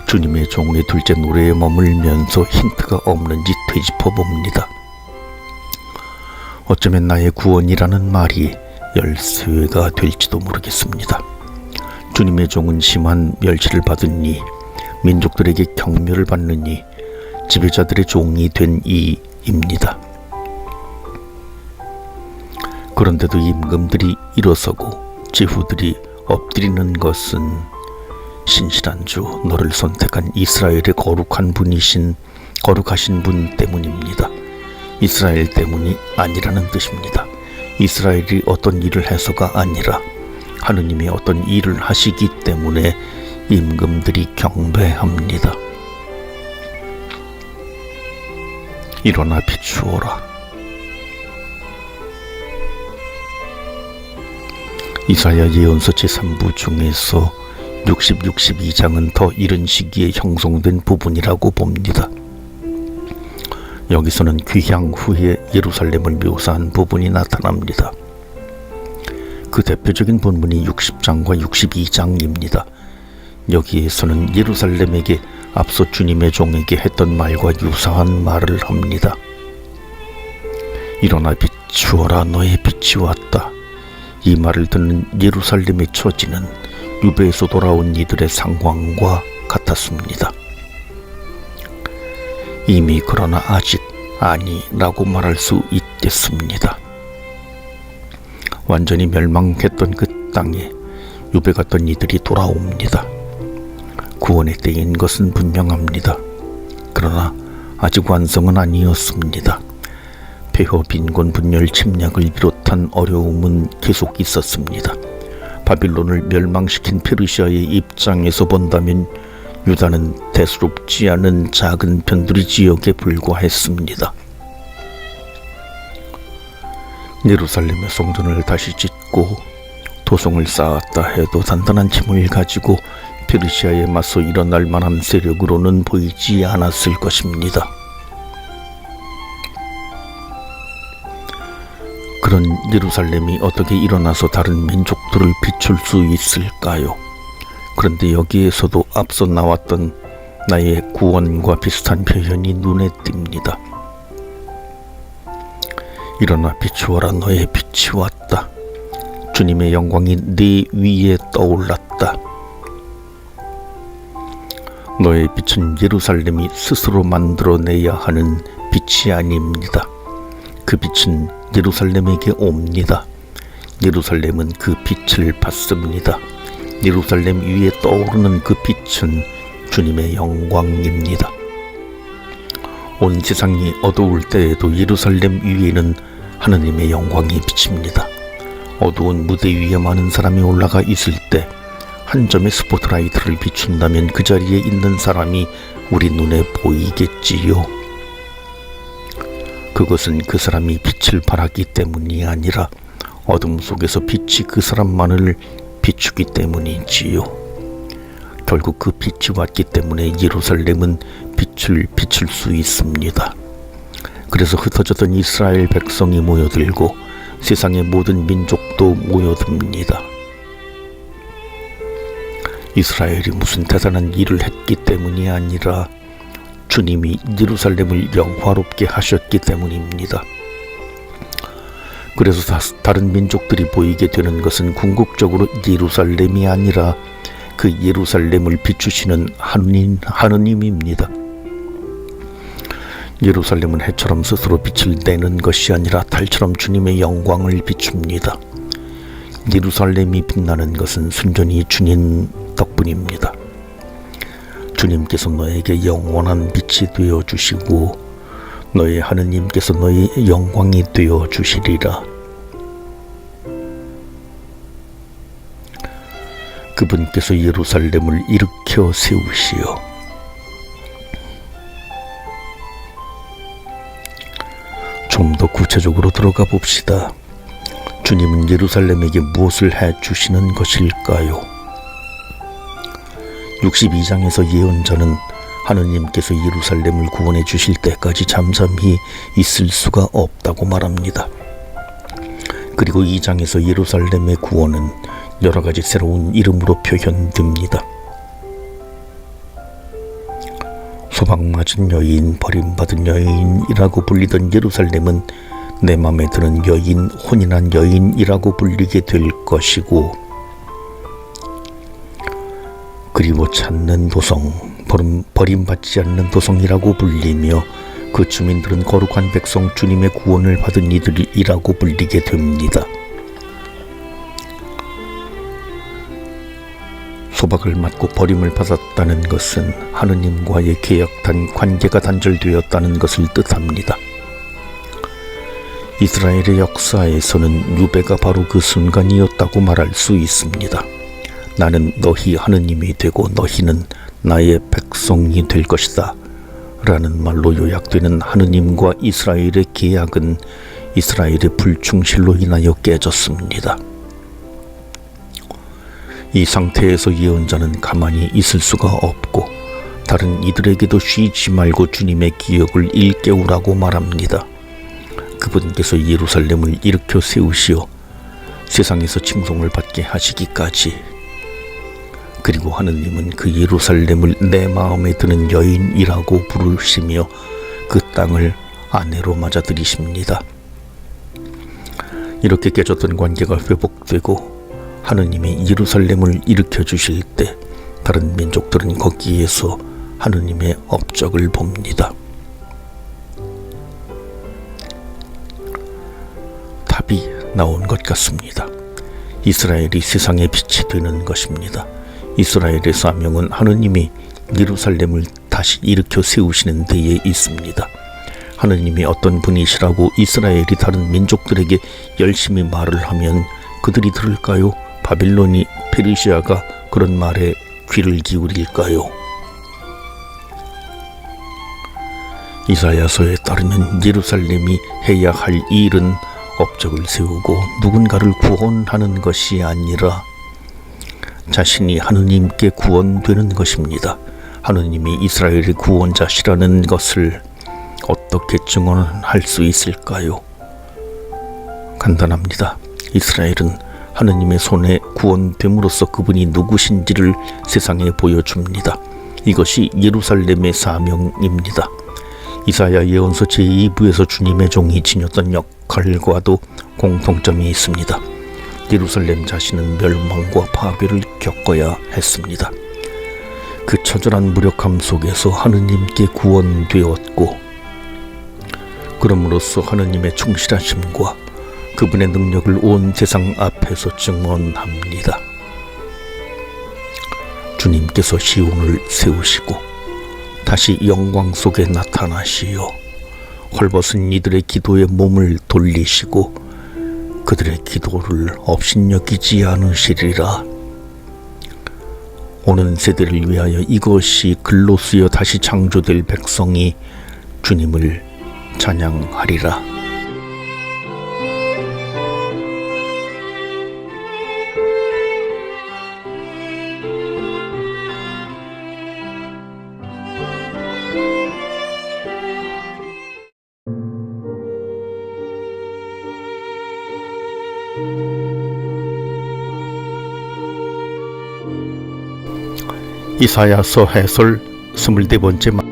주님의 종의 둘째 노래에 머물면서 힌트가 없는지 되짚어 봅니다. 어쩌면 나의 구원이라는 말이 열쇠가 될지도 모르겠습니다. 주님의 종은 심한 멸시를 받으니 민족들에게 경멸을 받느니 지배자들의 종이 된 이입니다. 그런데도 임금들이 일어서고 제후들이 엎드리는 것은 신실한 주 너를 선택한 이스라엘의 거룩하신 분 때문입니다. 이스라엘 때문이 아니라는 뜻입니다. 이스라엘이 어떤 일을 해서가 아니라 하느님이 어떤 일을 하시기 때문에 임금들이 경배합니다. 일어나 비추어라. 이사야 예언서 제3부 중에서 60, 62장은 더 이른 시기에 형성된 부분이라고 봅니다. 여기서는 귀향 후에 예루살렘을 묘사한 부분이 나타납니다. 그 대표적인 본문이 60장과 62장입니다. 여기에서는 예루살렘에게 앞서 주님의 종에게 했던 말과 유사한 말을 합니다. 일어나 비추어라, 너의 빛이 왔다. 이 말을 듣는 예루살렘의 처지는 유배에서 돌아온 이들의 상황과 같았습니다. 이미 그러나 아직 아니라고 말할 수 있겠습니다. 완전히 멸망했던 그 땅에 유배 갔던 이들이 돌아옵니다. 구원의 때인 것은 분명합니다. 그러나 아직 완성은 아니었습니다. 폐허, 빈곤, 분열, 침략을 비롯한 어려움은 계속 있었습니다. 바빌론을 멸망시킨 페르시아의 입장에서 본다면 유다는 대수롭지 않은 작은 변두리 지역에 불과했습니다. 예루살렘의 성전을 다시 짓고 도성을 쌓았다 해도 단단한 힘을 가지고 페르시아에 맞서 일어날 만한 세력으로는 보이지 않았을 것입니다. 그런 예루살렘이 어떻게 일어나서 다른 민족들을 비출 수 있을까요? 그런데 여기에서도 앞서 나왔던 나의 구원과 비슷한 표현이 눈에 띕니다. 일어나 비추어라, 너의 빛이 왔다. 주님의 영광이 네 위에 떠올랐다. 너의 빛은 예루살렘이 스스로 만들어내야 하는 빛이 아닙니다. 그 빛은 예루살렘에게 옵니다. 예루살렘은 그 빛을 받습니다. 예루살렘 위에 떠오르는 그 빛은 주님의 영광입니다. 온 세상이 어두울 때에도 예루살렘 위에는 하느님의 영광이 비칩니다. 어두운 무대 위에 많은 사람이 올라가 있을 때 한 점의 스포트라이트를 비춘다면 그 자리에 있는 사람이 우리 눈에 보이겠지요. 그것은 그 사람이 빛을 발하기 때문이 아니라 어둠 속에서 빛이 그 사람만을 비추기 때문이지요. 결국 그 빛이 왔기 때문에 예루살렘은 빛을 비출 수 있습니다. 그래서 흩어졌던 이스라엘 백성이 모여들고 세상의 모든 민족도 모여듭니다. 이스라엘이 무슨 대단한 일을 했기 때문이 아니라 주님이 예루살렘을 영화롭게 하셨기 때문입니다. 그래서 다른 민족들이 보이게 되는 것은 궁극적으로 예루살렘이 아니라 그 예루살렘을 비추시는 하느님입니다. 예루살렘은 해처럼 스스로 빛을 내는 것이 아니라 달처럼 주님의 영광을 비춥니다. 예루살렘이 빛나는 것은 순전히 주님 덕분입니다. 주님께서 너에게 영원한 빛이 되어 주시고 너의 하느님께서 너의 영광이 되어 주시리라. 그분께서 예루살렘을 일으켜 세우시어 좀 더 구체적으로 들어가 봅시다. 주님은 예루살렘에게 무엇을 해 주시는 것일까요? 62장에서 예언자는 하느님께서 예루살렘을 구원해 주실 때까지 잠잠히 있을 수가 없다고 말합니다. 그리고 2장에서 예루살렘의 구원은 여러 가지 새로운 이름으로 표현됩니다. 소방맞은 여인, 버림받은 여인이라고 불리던 예루살렘은 내 맘에 드는 여인, 혼인한 여인이라고 불리게 될 것이고, 그리고 찾는 도성, 버림받지 않는 도성이라고 불리며 그 주민들은 거룩한 백성, 주님의 구원을 받은 이들이라고 불리게 됩니다. 소박을 맞고 버림을 받았다는 것은 하느님과의 계약한 관계가 단절되었다는 것을 뜻합니다. 이스라엘의 역사에서는 유배가 바로 그 순간이었다고 말할 수 있습니다. 나는 너희 하느님이 되고 너희는 나의 백성이 될 것이다 라는 말로 요약되는 하느님과 이스라엘의 계약은 이스라엘의 불충실로 인하여 깨졌습니다. 이 상태에서 예언자는 가만히 있을 수가 없고 다른 이들에게도 쉬지 말고 주님의 기억을 일깨우라고 말합니다. 그분께서 예루살렘을 일으켜 세우시어 세상에서 칭송을 받게 하시기까지, 그리고 하느님은 그 예루살렘을 내 마음에 드는 여인이라고 부르시며 그 땅을 아내로 맞아들이십니다. 이렇게 깨졌던 관계가 회복되고 하느님이 예루살렘을 일으켜 주실 때 다른 민족들은 거기에서 하느님의 업적을 봅니다. 답이 나온 것 같습니다. 이스라엘이 세상의 빛이 되는 것입니다. 이스라엘의 사명은 하느님이 예루살렘을 다시 일으켜 세우시는 데에 있습니다. 하느님이 어떤 분이시라고 이스라엘이 다른 민족들에게 열심히 말을 하면 그들이 들을까요? 바빌론이, 페르시아가 그런 말에 귀를 기울일까요? 이사야서에 따르면 예루살렘이 해야 할 일은 업적을 세우고 누군가를 구원하는 것이 아니라 자신이 하느님께 구원되는 것입니다. 하느님이 이스라엘의 구원자시라는 것을 어떻게 증언할 수 있을까요? 간단합니다. 이스라엘은 하느님의 손에 구원됨으로써 그분이 누구신지를 세상에 보여줍니다. 이것이 예루살렘의 사명입니다. 이사야 예언서 제2부에서 주님의 종이 지녔던 역할과도 공통점이 있습니다. 예루살렘 자신은 멸망과 파괴를 겪어야 했습니다. 그 처절한 무력함 속에서 하느님께 구원되었고, 그럼으로써 하느님의 충실하심과 그분의 능력을 온 세상 앞에서 증언합니다. 주님께서 시온을 세우시고 다시 영광 속에 나타나시어 헐벗은 이들의 기도에 몸을 돌리시고 그들의 기도를 업신여기지 않으시리라. 오는 세대를 위하여 이것이 글로 쓰여 다시 창조될 백성이 주님을 찬양하리라. 이사야서 해설 24번째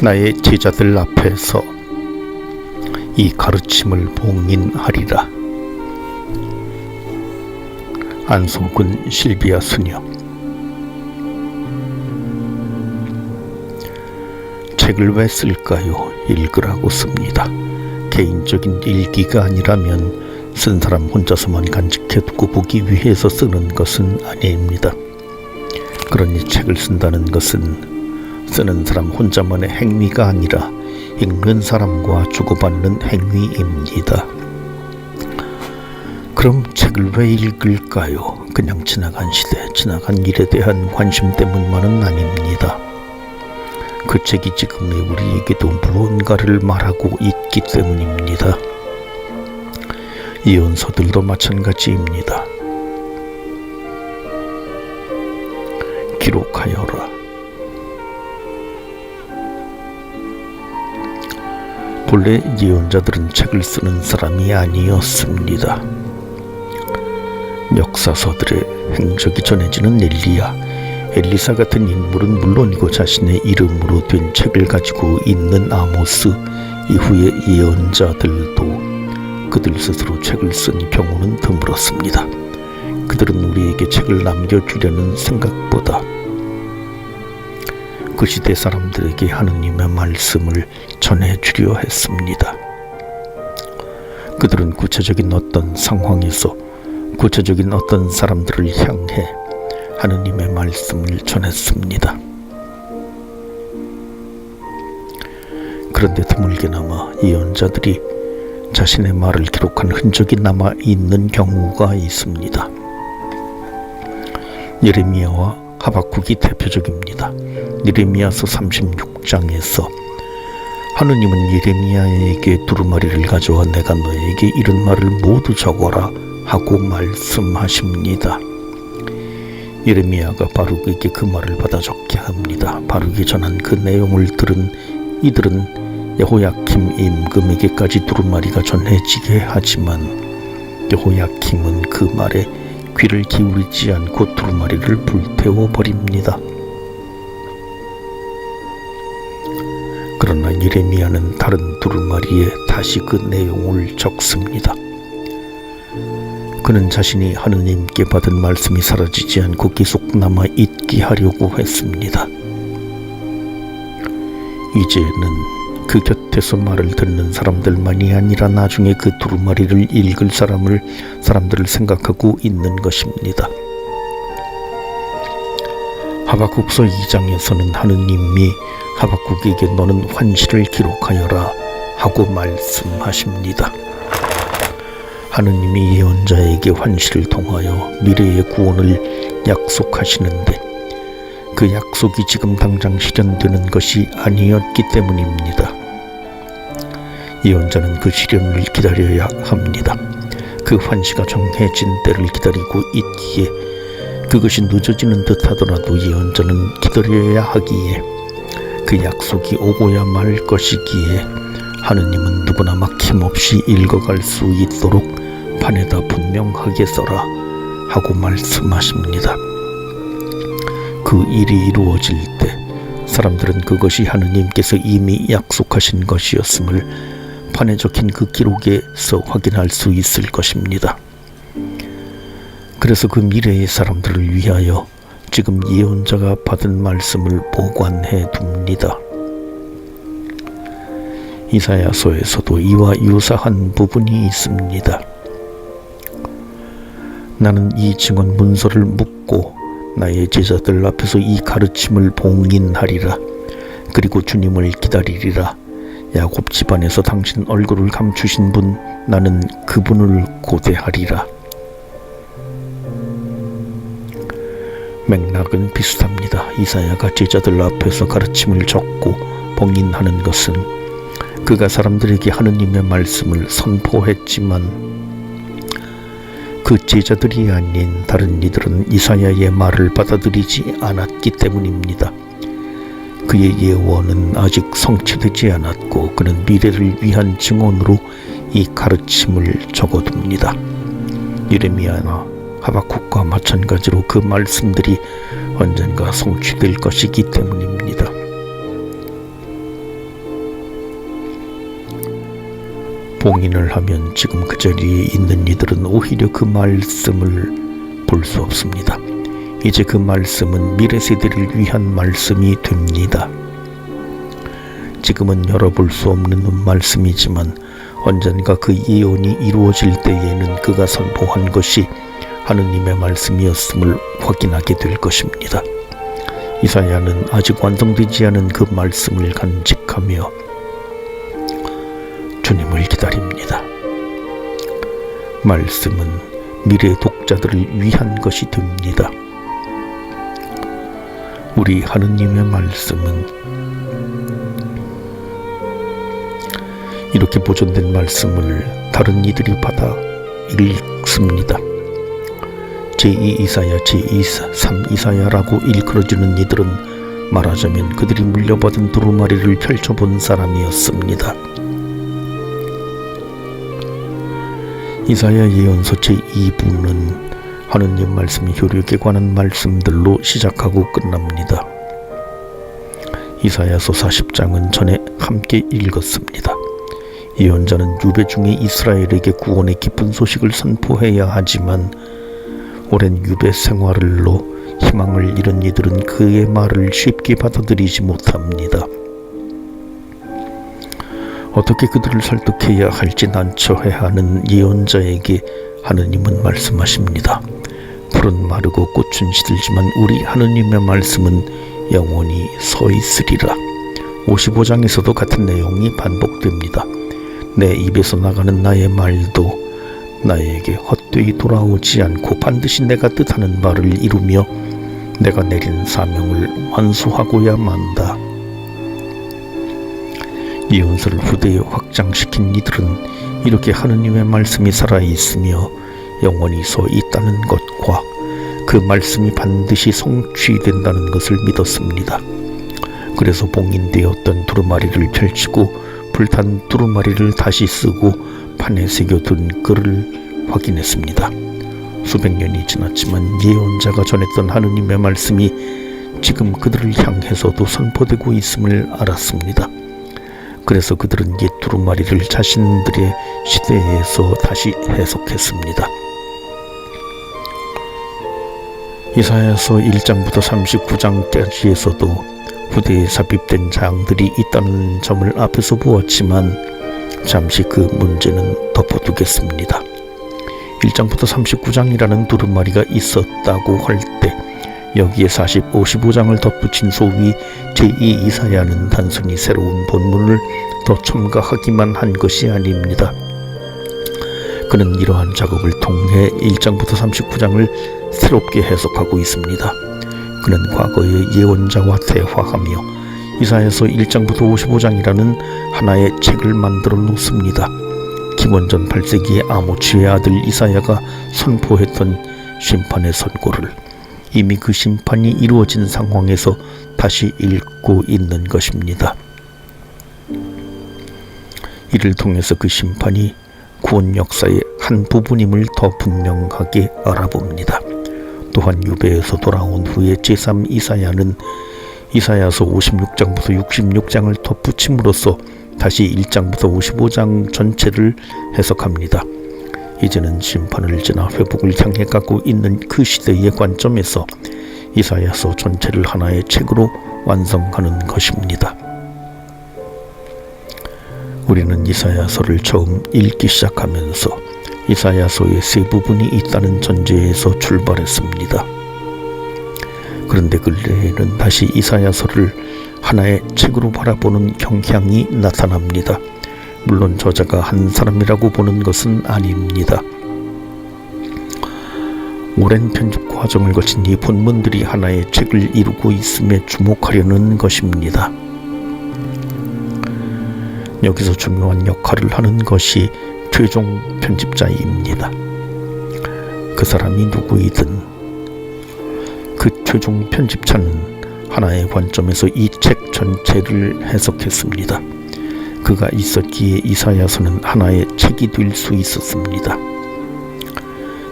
나의 제자들 앞에서 이 가르침을 봉인하리라. 안성군 실비아 수녀. 책을 왜 쓸까요? 읽으라고 씁니다. 개인적인 일기가 아니라면 쓴 사람 혼자서만 간직해두고 보기 위해서 쓰는 것은 아닙니다. 그러니 책을 쓴다는 것은 쓰는 사람 혼자만의 행위가 아니라 읽는 사람과 주고받는 행위입니다. 그럼 책을 왜 읽을까요? 그냥 지나간 시대, 지나간 일에 대한 관심 때문만은 아닙니다. 그 책이 지금의 우리에게도 무언가를 말하고 있기 때문입니다. 예언서들도 마찬가지입니다. 기록하여라. 본래 예언자들은 책을 쓰는 사람이 아니었습니다. 역사서들의 행적이 전해지는 엘리야, 엘리사 같은 인물은 물론이고 자신의 이름으로 된 책을 가지고 있는 아모스, 이후의 예언자들도 그들 스스로 책을 쓴 경우는 드물었습니다. 그들은 우리에게 책을 남겨주려는 생각보다 그 시대 사람들에게 하느님의 말씀을 전해주려 했습니다. 그들은 구체적인 어떤 상황에서 구체적인 어떤 사람들을 향해 하느님의 말씀을 전했습니다. 그런데 드물게나마 예언자들이 자신의 말을 기록한 흔적이 남아있는 경우가 있습니다. 예레미야와 하박국이 대표적입니다. 예레미야서 36장에서 하느님은 예레미야에게 두루마리를 가져와 내가 너에게 이런 말을 모두 적어라 하고 말씀하십니다. 예레미야가 바룩에게 그 말을 받아 적게 합니다. 바룩이 전한 그 내용을 들은 이들은 여호야킴 임금에게까지 두루마리가 전해지게 하지만 여호야킴은 그 말에 귀를 기울이지 않고 두루마리를 불태워 버립니다. 그러나 예레미야는 다른 두루마리에 다시 그 내용을 적습니다. 그는 자신이 하느님께 받은 말씀이 사라지지 않고 계속 남아 있게 하려고 했습니다. 이제는 그 곁에서 말을 듣는 사람들만이 아니라 나중에 그 두루마리를 읽을 사람들을 생각하고 있는 것입니다. 하박국서 2장에서는 하느님이 하박국에게 너는 환시를 기록하여라 하고 말씀하십니다. 하느님이 예언자에게 환시를 통하여 미래의 구원을 약속하시는데 그 약속이 지금 당장 실현되는 것이 아니었기 때문입니다. 예언자는 그 실현을 기다려야 합니다. 그 환시가 정해진 때를 기다리고 있기에 그것이 늦어지는 듯 하더라도 예언자는 기다려야 하기에 그 약속이 오고야 말 것이기에 하느님은 누구나 막힘없이 읽어갈 수 있도록 판에다 분명하게 써라 하고 말씀하십니다. 그 일이 이루어질 때 사람들은 그것이 하느님께서 이미 약속하신 것이었음을 판에 적힌 그 기록에서 확인할 수 있을 것입니다. 그래서 그 미래의 사람들을 위하여 지금 예언자가 받은 말씀을 보관해 둡니다. 이사야서에서도 이와 유사한 부분이 있습니다. 나는 이 증언 문서를 묻고 나의 제자들 앞에서 이 가르침을 봉인하리라. 그리고 주님을 기다리리라. 야곱 집안에서 당신 얼굴을 감추신 분, 나는 그분을 고대하리라. 맥락은 비슷합니다. 이사야가 제자들 앞에서 가르침을 적고 봉인하는 것은 그가 사람들에게 하느님의 말씀을 선포했지만 그 제자들이 아닌 다른 이들은 이사야의 말을 받아들이지 않았기 때문입니다. 그의 예언은 아직 성취되지 않았고 그는 미래를 위한 증언으로 이 가르침을 적어둡니다. 예레미야나 하박국과 마찬가지로 그 말씀들이 언젠가 성취될 것이기 때문입니다. 봉인을 하면 지금 그 자리에 있는 이들은 오히려 그 말씀을 볼 수 없습니다. 이제 그 말씀은 미래 세대를 위한 말씀이 됩니다. 지금은 열어볼 수 없는 말씀이지만 언젠가 그 예언이 이루어질 때에는 그가 선포한 것이 하느님의 말씀이었음을 확인하게 될 것입니다. 이사야는 아직 완성되지 않은 그 말씀을 간직하며 주님을 기다립니다. 말씀은 미래 독자들을 위한 것이 됩니다. 우리 하느님의 말씀은 이렇게 보존된 말씀을 다른 이들이 받아 읽습니다. 제2 이사야, 제3 이사야라고 일컬어지는 이들은 말하자면 그들이 물려받은 두루마리를 펼쳐본 사람이었습니다. 이사야 예언서 제2부는 하느님 말씀의 효력에 관한 말씀들로 시작하고 끝납니다. 이사야서 40장은 전에 함께 읽었습니다. 예언자는 유배 중에 이스라엘에게 구원의 기쁜 소식을 선포해야 하지만 오랜 유배 생활로 희망을 잃은 이들은 그의 말을 쉽게 받아들이지 못합니다. 어떻게 그들을 설득해야 할지 난처해하는 예언자에게 하느님은 말씀하십니다. 풀은 마르고 꽃은 시들지만 우리 하느님의 말씀은 영원히 서 있으리라. 55장에서도 같은 내용이 반복됩니다. 내 입에서 나가는 나의 말도 나에게 헛되이 돌아오지 않고 반드시 내가 뜻하는 바를 이루며 내가 내린 사명을 완수하고야 만다. 예언서를 후대에 확장시킨 이들은 이렇게 하느님의 말씀이 살아있으며 영원히 서 있다는 것과 그 말씀이 반드시 성취된다는 것을 믿었습니다. 그래서 봉인되었던 두루마리를 펼치고 불탄 두루마리를 다시 쓰고 판에 새겨둔 글을 확인했습니다. 수백 년이 지났지만 예언자가 전했던 하느님의 말씀이 지금 그들을 향해서도 선포되고 있음을 알았습니다. 그래서 그들은 옛 두루마리를 자신들의 시대에서 다시 해석했습니다. 이사야서 1장부터 39장까지에서도 부대에 삽입된 장들이 있다는 점을 앞에서 보았지만 잠시 그 문제는 덮어두겠습니다. 1장부터 39장이라는 두루마리가 있었다고 할 때 여기에 40, 55장을 덧붙인 소위 제2 이사야는 단순히 새로운 본문을 더 첨가하기만 한 것이 아닙니다. 그는 이러한 작업을 통해 1장부터 39장을 새롭게 해석하고 있습니다. 그는 과거의 예언자와 대화하며 이사야서 1장부터 55장이라는 하나의 책을 만들어 놓습니다. 기원전 8세기의 아모츠의 아들 이사야가 선포했던 심판의 선고를 이미 그 심판이 이루어진 상황에서 다시 읽고 있는 것입니다. 이를 통해서 그 심판이 구원 역사의 한 부분임을 더 분명하게 알아봅니다. 또한 유배에서 돌아온 후에 제3 이사야는 이사야서 56장부터 66장을 덧붙임으로써 다시 1장부터 55장 전체를 해석합니다. 이제는 심판을 지나 회복을 향해 가고 있는 그 시대의 관점에서 이사야서 전체를 하나의 책으로 완성하는 것입니다. 우리는 이사야서를 처음 읽기 시작하면서 이사야서의 세 부분이 있다는 전제에서 출발했습니다. 그런데 근래에는 다시 이사야서를 하나의 책으로 바라보는 경향이 나타납니다. 물론 저자가 한 사람이라고 보는 것은 아닙니다. 오랜 편집 과정을 거친 이 본문들이 하나의 책을 이루고 있음에 주목하려는 것입니다. 여기서 중요한 역할을 하는 것이 최종 편집자입니다. 그 사람이 누구이든 그 최종 편집자는 하나의 관점에서 이 책 전체를 해석했습니다. 그가 있었기에 이사야서는 하나의 책이 될 수 있었습니다.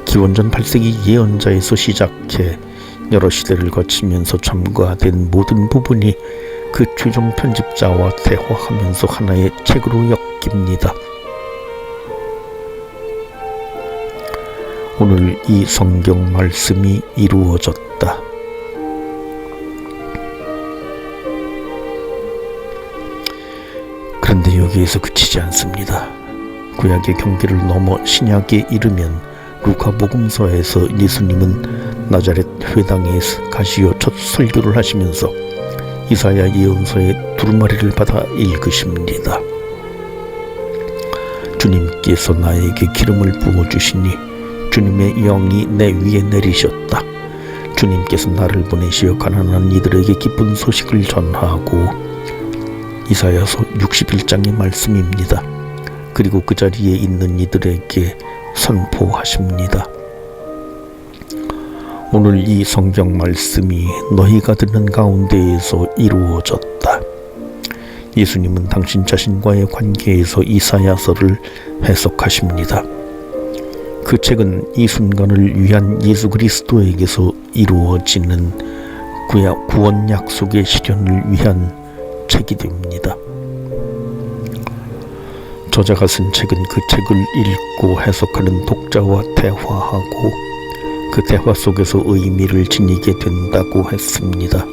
기원전 8세기 예언자에서 시작해 여러 시대를 거치면서 첨가된 모든 부분이 그 최종 편집자와 대화하면서 하나의 책으로 엮입니다. 오늘 이 성경 말씀이 이루어졌다. 그런데 여기에서 그치지 않습니다. 구약의 경계를 넘어 신약에 이르면 루카복음서에서 예수님은 나자렛 회당에 가시어 첫 설교를 하시면서 이사야 예언서의 두루마리를 받아 읽으십니다. 주님께서 나에게 기름을 부어주시니 주님의 영이 내 위에 내리셨다. 주님께서 나를 보내시어 가난한 이들에게 기쁜 소식을 전하고 이사야서 61장의 말씀입니다. 그리고 그 자리에 있는 이들에게 선포하십니다. 오늘 이 성경 말씀이 너희가 듣는 가운데에서 이루어졌다. 예수님은 당신 자신과의 관계에서 이사야서를 해석하십니다. 그 책은 이 순간을 위한 예수 그리스도에게서 이루어지는 구원 약속의 실현을 위한 책이 됩니다. 저자가 쓴 책은 그 책을 읽고 해석하는 독자와 대화하고 그 대화 속에서 의미를 지니게 된다고 했습니다.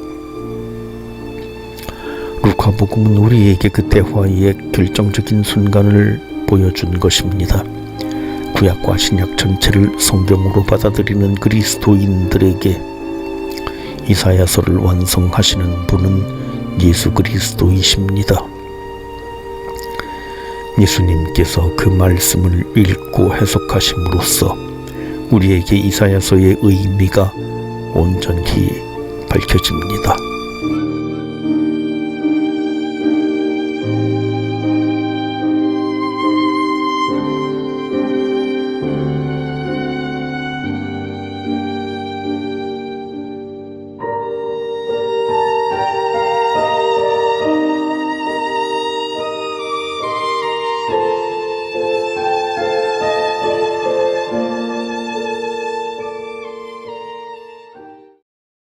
루카복음은 우리에게 그 대화의 결정적인 순간을 보여준 것입니다. 구약과 신약 전체를 성경으로 받아들이는 그리스도인들에게 이사야서를 완성하시는 분은 예수 그리스도이십니다. 예수님께서 그 말씀을 읽고 해석하심으로써 우리에게 이사야서의 의미가 온전히 밝혀집니다.